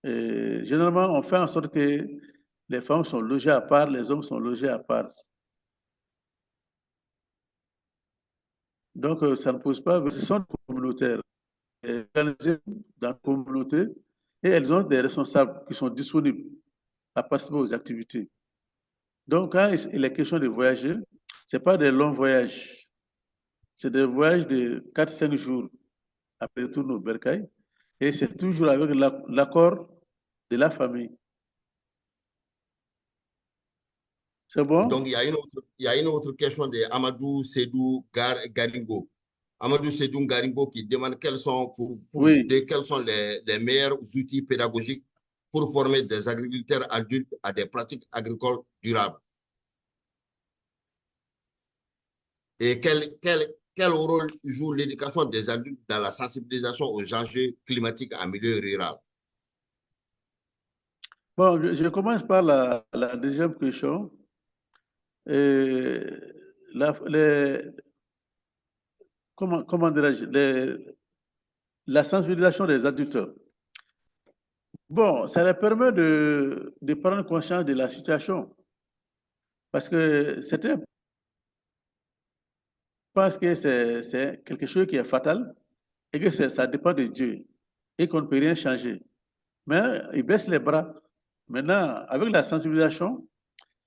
Généralement, on fait en sorte que les femmes sont logées à part, les hommes sont logés à part. Donc, ça ne pose pas, ce sont des communautaires organisées dans la communauté et elles ont des responsables qui sont disponibles à participer aux activités. Donc, quand il est question de voyager, ce n'est pas des longs voyages. C'est des voyages de 4-5 jours après retour au Bercail. Et c'est toujours avec l'accord de la famille. C'est bon?
Donc, il y a une autre question de Amadou Sedou Garingo. Amadou Sedou Garingo qui demande quels sont,
Oui.
quels sont les meilleurs outils pédagogiques pour former des agriculteurs adultes à des pratiques agricoles durables. Et quel rôle joue l'éducation des adultes dans la sensibilisation aux enjeux climatiques en milieu rural?
Bon, je commence par la deuxième question. Comment dirais-je, la sensibilisation des adultes. Bon, ça leur permet de prendre conscience de la situation. Parce que certains pensent que c'est quelque chose qui est fatal et que ça dépend de Dieu et qu'on ne peut rien changer. Mais ils baissent les bras. Maintenant, avec la sensibilisation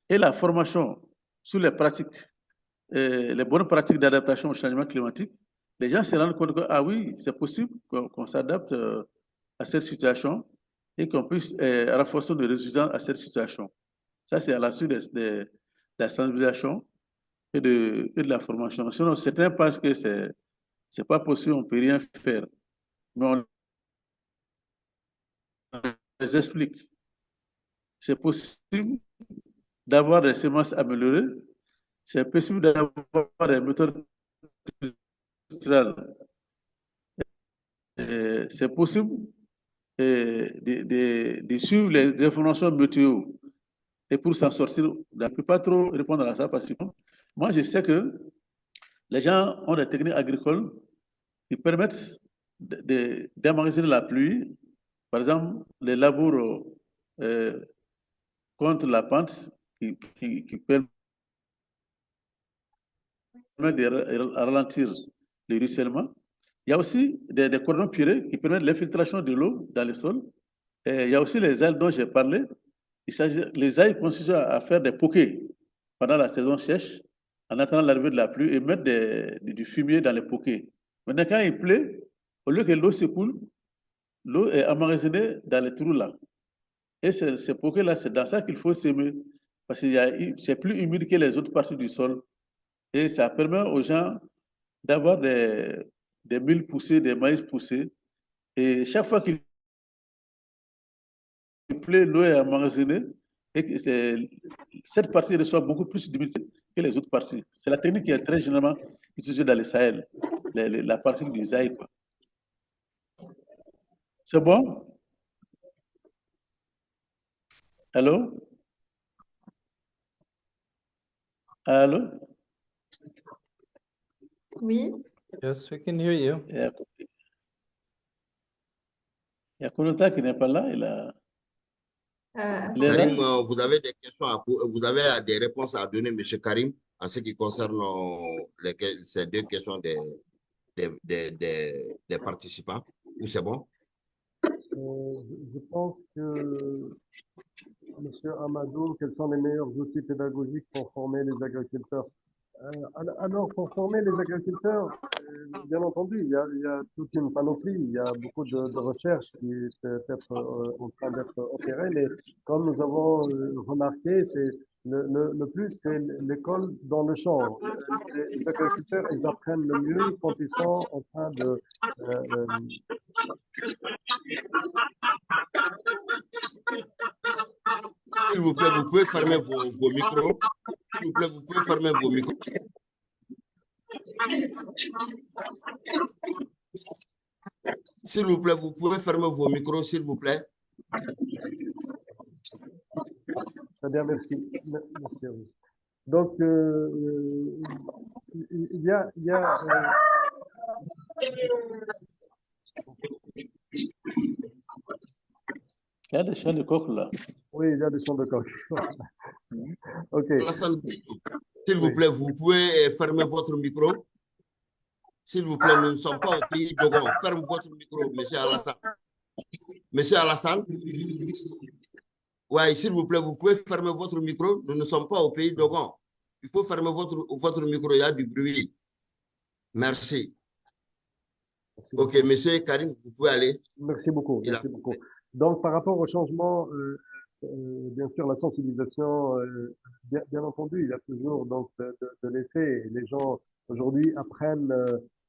et la formation sur les pratiques, les bonnes pratiques d'adaptation au changement climatique, les gens se rendent compte que, ah oui, c'est possible qu'on s'adapte à cette situation et qu'on puisse renforcer les résultats à cette situation. Ça, c'est à la suite de la sensibilisation et de la formation. Sinon, certains pensent que c'est pas possible, on ne peut rien faire. Mais on les explique. C'est possible d'avoir des semences améliorées, c'est possible d'avoir des méthodes culturelles. C'est possible de suivre les informations météo et pour s'en sortir. Je ne peux pas trop répondre à ça parce que moi, je sais que les gens ont des techniques agricoles qui permettent d'emmagasiner la pluie. Par exemple, les labours contre la pente qui permettent de ralentir le ruissellement. Il y a aussi des cordons purés qui permettent l'infiltration de l'eau dans le sol. Et il y a aussi les ailes dont j'ai parlé. Les ailes consistent à faire des pokés pendant la saison sèche, en attendant l'arrivée de la pluie et mettre du fumier dans les pokés. Maintenant, quand il pleut, au lieu que l'eau s'écoule, l'eau est emmagasinée dans les trous là. Et ces pokés-là, c'est dans ça qu'il faut s'aimer. Parce que c'est plus humide que les autres parties du sol. Et ça permet aux gens d'avoir des milles poussés, des maïs poussés. Et chaque fois qu'il pleut, l'eau est emmagasinée. Et que cette partie reçoit beaucoup plus d'humidité que les autres parties. C'est la technique qui est très généralement utilisée dans les Sahel, la partie du Zaï. C'est bon? Allô? Allô?
Oui,
Yes, we can hear you.
Il y a Kolota qui n'est pas là. Il est là?
Karim, vous avez des questions vous avez des réponses à donner, M. Karim, en ce qui concerne ces deux questions des participants, ou c'est bon?
Je pense que, Monsieur Amadou, quels sont les meilleurs outils pédagogiques pour former les agriculteurs? Alors, pour former les agriculteurs, bien entendu, il y a toute une panoplie, il y a beaucoup de recherches qui peut être en train d'être opérées, mais comme nous avons remarqué, c'est le plus, c'est l'école dans le champ. Les agriculteurs, ils apprennent le mieux quand ils sont en train de
S'il vous plaît, vous pouvez fermer vos micros. S'il vous plaît, vous pouvez fermer vos micros. S'il vous plaît, vous pouvez fermer vos micros, s'il vous plaît.
Très bien, merci. Merci à vous. Donc, il y a
Il y a des chants de coq là.
oui, il y a des chants de coq. OK.
Alassane, s'il vous plaît, vous pouvez fermer votre micro. S'il vous plaît, nous ne sommes pas au pays d'Ogon. Ferme votre micro, monsieur Alassane. Monsieur Alassane. Oui, s'il vous plaît, vous pouvez fermer votre micro. Nous ne sommes pas au pays d'Ogon. Il faut fermer votre micro, il y a du bruit. Merci.
Merci
OK,
beaucoup.
monsieur Karim, vous pouvez aller.
Merci beaucoup. Merci beaucoup. Donc, par rapport au changement, bien sûr, la sensibilisation, bien entendu, il y a toujours donc de l'effet. Les gens aujourd'hui apprennent,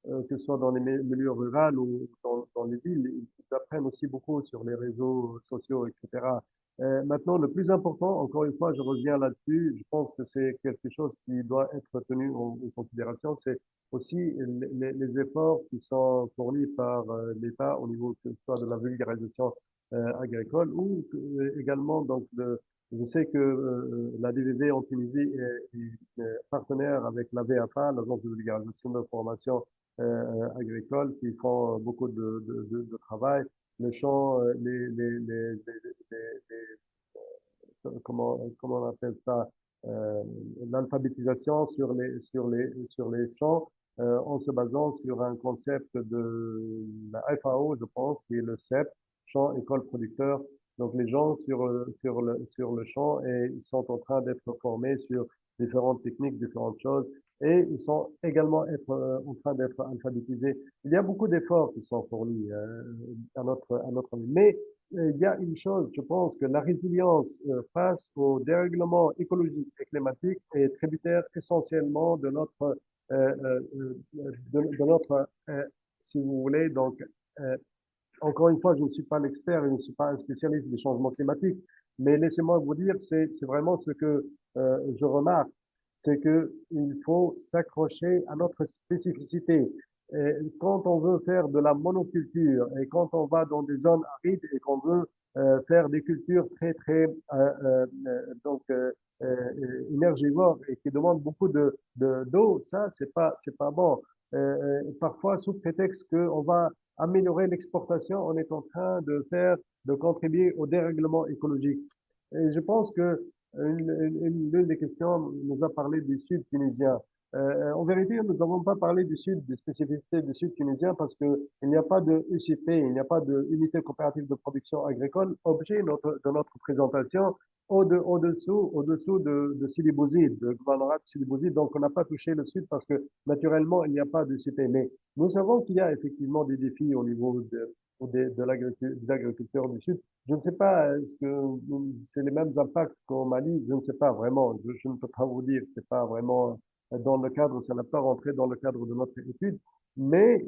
que ce soit dans les milieux ruraux ou dans les villes, ils apprennent aussi beaucoup sur les réseaux sociaux, etc. Maintenant, le plus important, encore une fois, je reviens là-dessus, je pense que c'est quelque chose qui doit être tenu en considération, c'est aussi les efforts qui sont fournis par l'État au niveau que ce soit de la vulgarisation agricole ou également donc je sais que la DVV en Tunisie est partenaire avec la VAPA, l'agence de vulgarisation de formation agricole, qui font beaucoup de travail. Le champ, comment on appelle ça, l'alphabétisation sur les champs, en se basant sur un concept de la FAO, je pense, qui est le CEP, champ école producteur. Donc les gens sur le champ et ils sont en train d'être formés sur différentes techniques, différentes choses et ils sont également en train d'être alphabétisés. Il y a beaucoup d'efforts qui sont fournis à notre avis. Mais il y a une chose, je pense que la résilience face au dérèglement écologique et climatique est tributaire essentiellement de notre, de notre, si vous voulez, donc, euh, encore une fois, je ne suis pas l'expert, je ne suis pas un spécialiste des changements climatiques, mais laissez-moi vous dire, c'est vraiment ce que je remarque, c'est que il faut s'accrocher à notre spécificité. Et quand on veut faire de la monoculture et quand on va dans des zones arides et qu'on veut faire des cultures très donc énergivores et qui demandent beaucoup d'eau, ça c'est pas bon. Parfois sous prétexte qu'on va améliorer l'exportation, on est en train de contribuer au dérèglement écologique. Et je pense que l'une des questions nous a parlé du Sud tunisien. En vérité, nous n'avons pas parlé du Sud, des spécificités du Sud tunisien parce que il n'y a pas de UCP, il n'y a pas de unité coopérative de production agricole, objet de notre présentation au-dessous de Sidi Bouzid, de gouvernorat de Sidi Bouzid. Donc, on n'a pas touché le Sud parce que naturellement, il n'y a pas de UCP. Mais nous savons qu'il y a effectivement des défis au niveau des agriculteurs du Sud. Je ne sais pas, est-ce que c'est les mêmes impacts qu'au Mali? Je ne sais pas vraiment. Je ne peux pas vous dire. C'est pas vraiment dans le cadre, ça n'a pas rentré dans le cadre de notre étude. Mais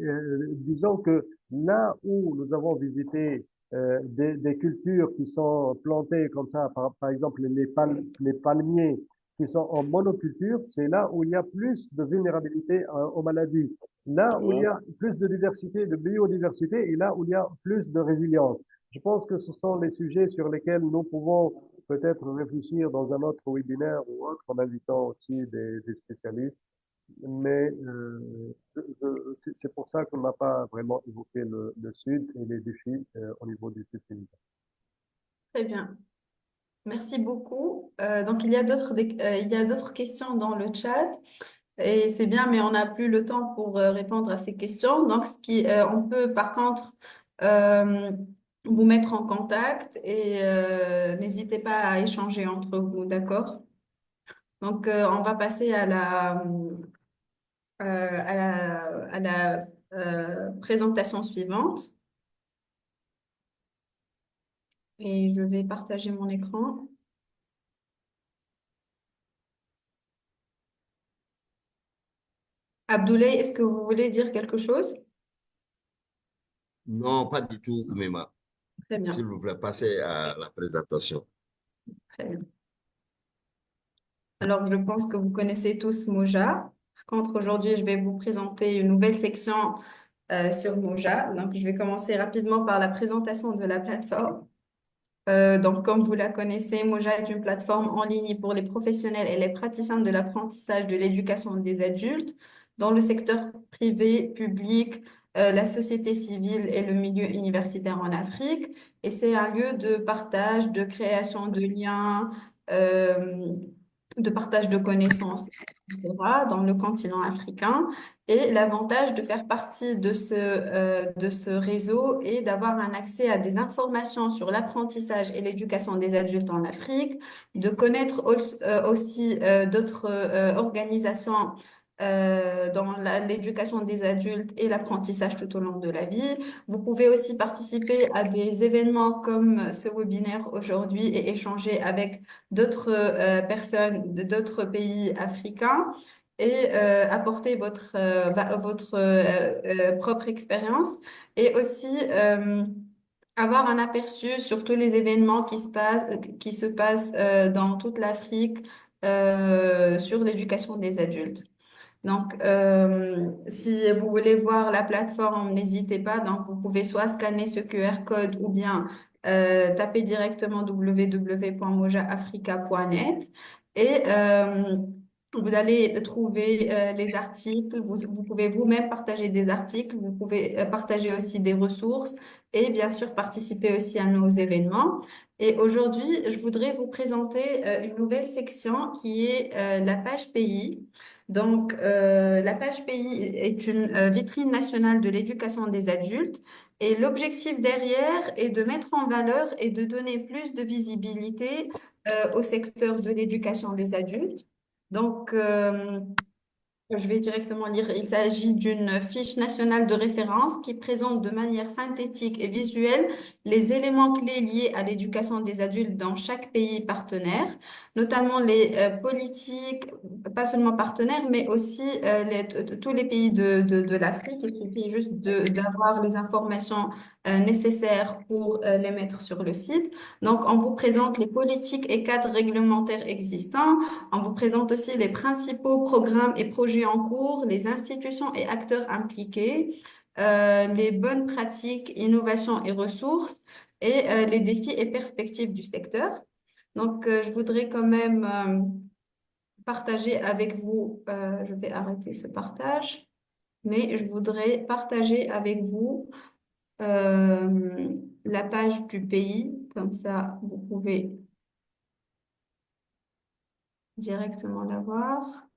disons que là où nous avons visité des cultures qui sont plantées comme ça, par exemple les palmiers qui sont en monoculture, c'est là où il y a plus de vulnérabilité aux maladies. Là où il y
Ouais.
a plus de diversité, de biodiversité, et là où il y a plus de résilience. Je pense que ce sont les sujets sur lesquels nous pouvons peut-être réfléchir dans un autre webinaire ou autre, en invitant aussi des spécialistes. Mais c'est pour ça qu'on n'a pas vraiment évoqué le Sud et les défis au niveau du Sud tunisien.
Très bien. Merci beaucoup. Donc, il y a d'autres questions dans le chat. Et c'est bien, mais on n'a plus le temps pour répondre à ces questions. Donc, on peut par contre euh, vous mettre en contact et n'hésitez pas à échanger entre vous, d'accord? Donc, on va passer à la présentation suivante. Et je vais partager mon écran. Abdoulaye, est-ce que vous voulez dire quelque chose?
Non, pas du tout, Oumema.
Très bien.
S'il vous plaît, passez à la présentation.
Très bien. Alors, je pense que vous connaissez tous Moja. Par contre, aujourd'hui, je vais vous présenter une nouvelle section sur Moja. Donc, je vais commencer rapidement par la présentation de la plateforme. Donc, comme vous la connaissez, Moja est une plateforme en ligne pour les professionnels et les praticiens de l'apprentissage de l'éducation des adultes dans le secteur privé, public, la société civile et le milieu universitaire en Afrique. Et c'est un lieu de partage, de création de liens, euh, de partage de connaissances, etc., dans le continent africain. Et l'avantage de faire partie de ce réseau est d'avoir un accès à des informations sur l'apprentissage et l'éducation des adultes en Afrique, de connaître aussi d'autres organisations dans l'éducation des adultes et l'apprentissage tout au long de la vie. Vous pouvez aussi participer à des événements comme ce webinaire aujourd'hui et échanger avec d'autres personnes d'autres pays africains et apporter votre propre expérience et aussi avoir un aperçu sur tous les événements qui se passent dans toute l'Afrique sur l'éducation des adultes. Donc, si vous voulez voir la plateforme, n'hésitez pas. Donc, vous pouvez soit scanner ce QR code ou bien taper directement www.mojaafrica.net et vous allez trouver les articles. Vous pouvez vous-même partager des articles. Vous pouvez partager aussi des ressources et bien sûr participer aussi à nos événements. Et aujourd'hui, je voudrais vous présenter une nouvelle section qui est la page pays. Donc, la page pays est une vitrine nationale de l'éducation des adultes et l'objectif derrière est de mettre en valeur et de donner plus de visibilité au secteur de l'éducation des adultes. Donc, Je vais directement lire. Il s'agit d'une fiche nationale de référence qui présente de manière synthétique et visuelle les éléments clés liés à l'éducation des adultes dans chaque pays partenaire, notamment les politiques, pas seulement partenaires, mais aussi tous les pays de l'Afrique. Il suffit juste d'avoir les informations nécessaires pour les mettre sur le site. Donc, on vous présente les politiques et cadres réglementaires existants. On vous présente aussi les principaux programmes et projets en cours, les institutions et acteurs impliqués, les bonnes pratiques, innovations et ressources, et les défis et perspectives du secteur. Donc, je voudrais quand même partager avec vous, je vais arrêter ce partage, mais je voudrais partager avec vous la page du pays, comme ça vous pouvez directement la voir.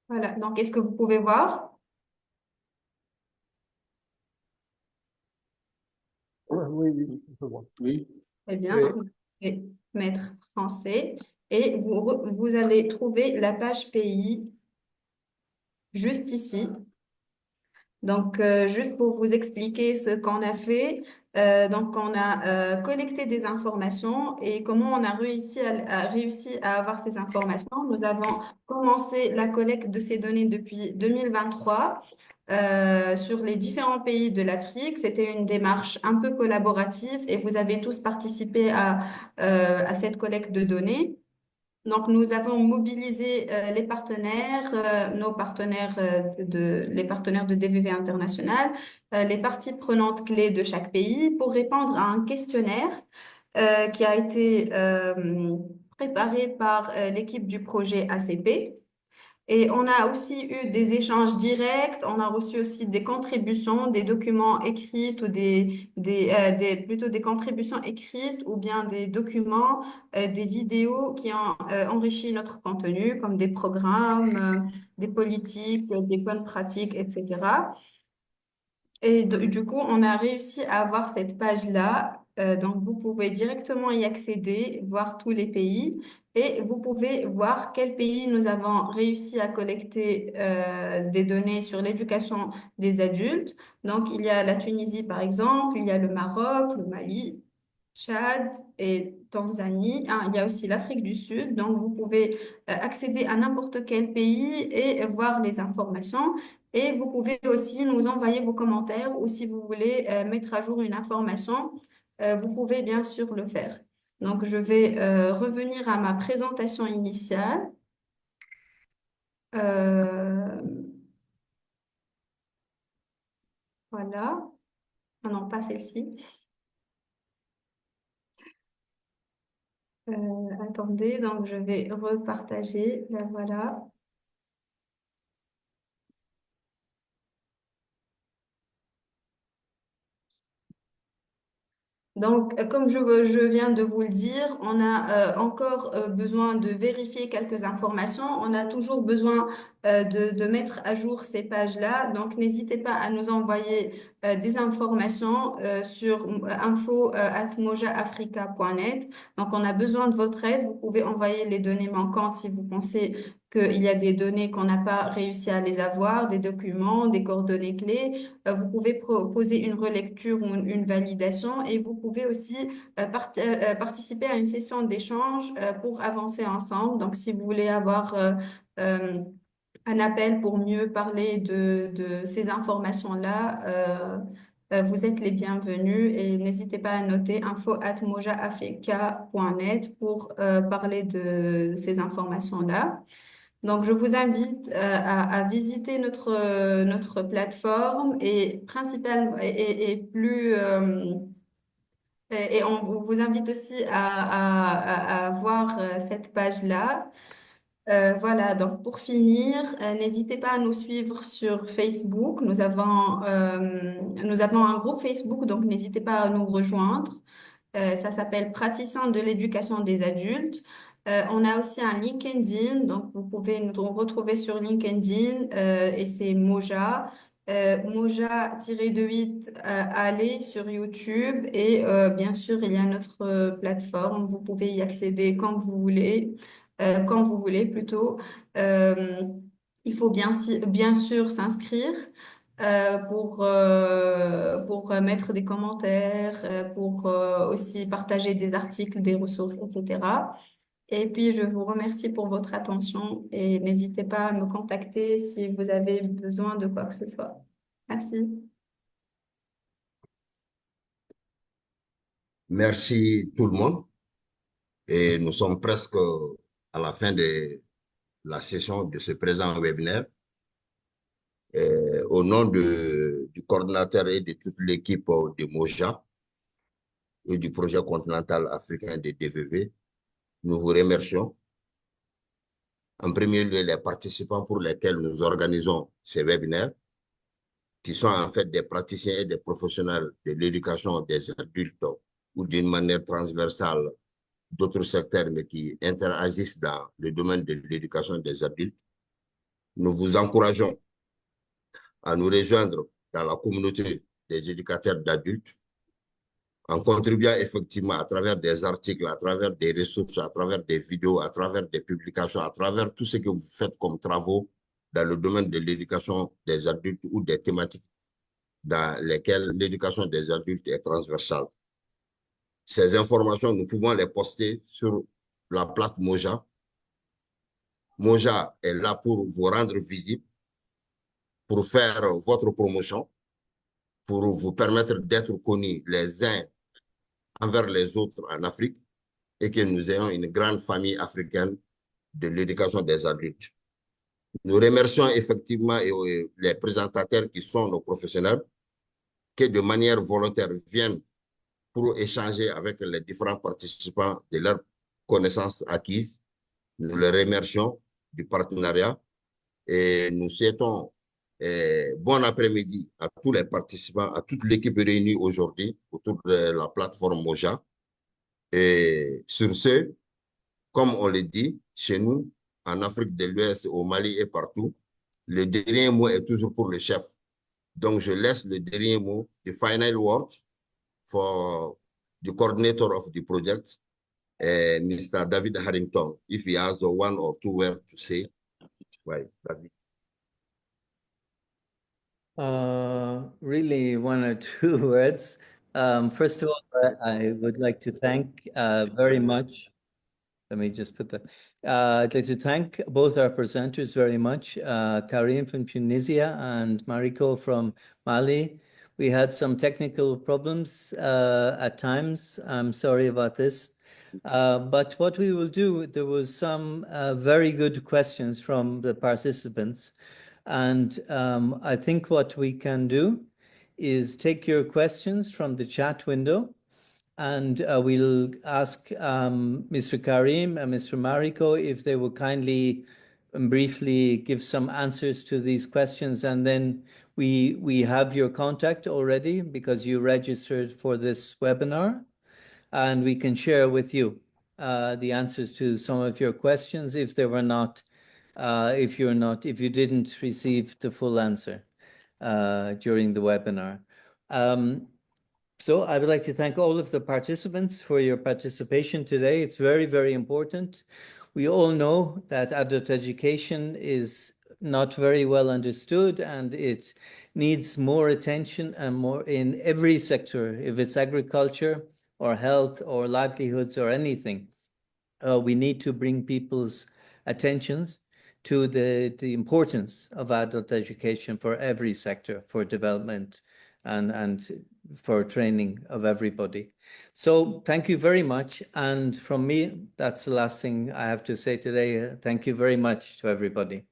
Voilà, donc est-ce que vous pouvez voir?
Oui, oui, je vois.
Oui.
Très bien,
Oui.
vous pouvez mettre français et vous allez trouver la page pays juste ici. Donc, juste pour vous expliquer ce qu'on a fait, donc on a collecté des informations et comment on a réussi à avoir ces informations. Nous avons commencé la collecte de ces données depuis 2023 sur les différents pays de l'Afrique. C'était une démarche un peu collaborative et vous avez tous participé à cette collecte de données. Donc, nous avons mobilisé les partenaires, nos partenaires, les partenaires de DVV International, les parties prenantes clés de chaque pays pour répondre à un questionnaire qui a été préparé par l'équipe du projet ACP. Et on a aussi eu des échanges directs, on a reçu aussi des contributions, des documents écrits ou plutôt des contributions écrites ou bien des documents, des vidéos qui ont enrichi notre contenu, comme des programmes, des politiques, des bonnes pratiques, etc. Et du coup, on a réussi à avoir cette page-là. Donc, vous pouvez directement y accéder, voir tous les pays et vous pouvez voir quels pays nous avons réussi à collecter des données sur l'éducation des adultes. Donc, il y a la Tunisie, par exemple, il y a le Maroc, le Mali, Tchad et Tanzanie. Ah, il y a aussi l'Afrique du Sud. Donc, vous pouvez accéder à n'importe quel pays et voir les informations. Et vous pouvez aussi nous envoyer vos commentaires ou si vous voulez mettre à jour une information, vous pouvez bien sûr le faire. Donc, je vais revenir à ma présentation initiale. Euh, voilà. Ah non, pas celle-ci. Attendez, donc je vais repartager. Là, voilà. Donc, comme je viens de vous le dire, on a encore besoin de vérifier quelques informations. On a toujours besoin de mettre à jour ces pages-là. Donc, n'hésitez pas à nous envoyer des informations sur info@mojaafrica.net. Donc, on a besoin de votre aide. Vous pouvez envoyer les données manquantes si vous pensez qu'il y a des données qu'on n'a pas réussi à les avoir, des documents, des coordonnées clés. Vous pouvez proposer une relecture ou une validation et vous pouvez aussi participer à une session d'échange pour avancer ensemble. Donc, si vous voulez avoir euh, un appel pour mieux parler de ces informations-là, vous êtes les bienvenus et n'hésitez pas à noter info@mojaafrica.net pour parler de ces informations-là. Donc, je vous invite à visiter notre plateforme et principalement et plus et on vous invite aussi à voir cette page-là. Voilà, donc pour finir, n'hésitez pas à nous suivre sur Facebook. Nous avons un groupe Facebook, donc n'hésitez pas à nous rejoindre. Ça s'appelle Praticiens de l'éducation des adultes. On a aussi un LinkedIn, donc vous pouvez nous retrouver sur LinkedIn et c'est Moja. Moja-8 aller sur YouTube et bien sûr il y a notre plateforme, vous pouvez y accéder quand vous voulez plutôt. Il faut bien sûr s'inscrire pour mettre des commentaires, pour aussi partager des articles, des ressources, etc. Et puis, je vous remercie pour votre attention et n'hésitez pas à me contacter si vous avez besoin de quoi que ce soit. Merci.
Merci tout le monde. Et nous sommes presque à la fin de la session de ce présent webinaire. Au nom du coordinateur et de toute l'équipe de Moja et du projet continental africain de DVV, nous vous remercions. En premier lieu, les participants pour lesquels nous organisons ces webinaires, qui sont en fait des praticiens et des professionnels de l'éducation des adultes ou d'une manière transversale d'autres secteurs, mais qui interagissent dans le domaine de l'éducation des adultes. Nous vous encourageons à nous rejoindre dans la communauté des éducateurs d'adultes en contribuant effectivement à travers des articles, à travers des ressources, à travers des vidéos, à travers des publications, à travers tout ce que vous faites comme travaux dans le domaine de l'éducation des adultes ou des thématiques dans lesquelles l'éducation des adultes est transversale. Ces informations, nous pouvons les poster sur la plaque Moja. Moja est là pour vous rendre visible, pour faire votre promotion, pour vous permettre d'être connus les uns envers les autres en Afrique et que nous ayons une grande famille africaine de l'éducation des adultes. Nous remercions effectivement les présentateurs qui sont nos professionnels, qui de manière volontaire viennent pour échanger avec les différents participants de leurs connaissances acquises. Nous les remercions du partenariat et nous souhaitons bon après-midi à tous les participants, à toute l'équipe réunie aujourd'hui autour de la plateforme Moja. Et sur ce, comme on le dit, chez nous, en Afrique de l'Ouest, au Mali et partout, le dernier mot est toujours pour le chef. Donc, je laisse le dernier mot, the final word for the coordinator of the project, Mr. David Harrington. If he has one or two words to say, right, David.
Really, one or two words. First of all, I would like to thank very much. Let me just put that. I'd like to thank both our presenters very much, Karim from Tunisia and Mariko from Mali. We had some technical problems at times. I'm sorry about this. But what we will do, there was some very good questions from the participants. And I think what we can do is take your questions from the chat window, and we'll ask Mr. Karim and Mr. Mariko if they will kindly and briefly give some answers to these questions. And then we have your contact already because you registered for this webinar, and we can share with you the answers to some of your questions if they were not, if you didn't receive the full answer during the webinar. So I would like to thank all of the participants for your participation today. It's very, very important. We all know that adult education is not very well understood, and it needs more attention and more in every sector, if it's agriculture or health or livelihoods or anything. We need to bring people's attentions to the importance of adult education for every sector, for development and for training of everybody. So thank you very much. And from me, that's the last thing I have to say today. Thank you very much to everybody.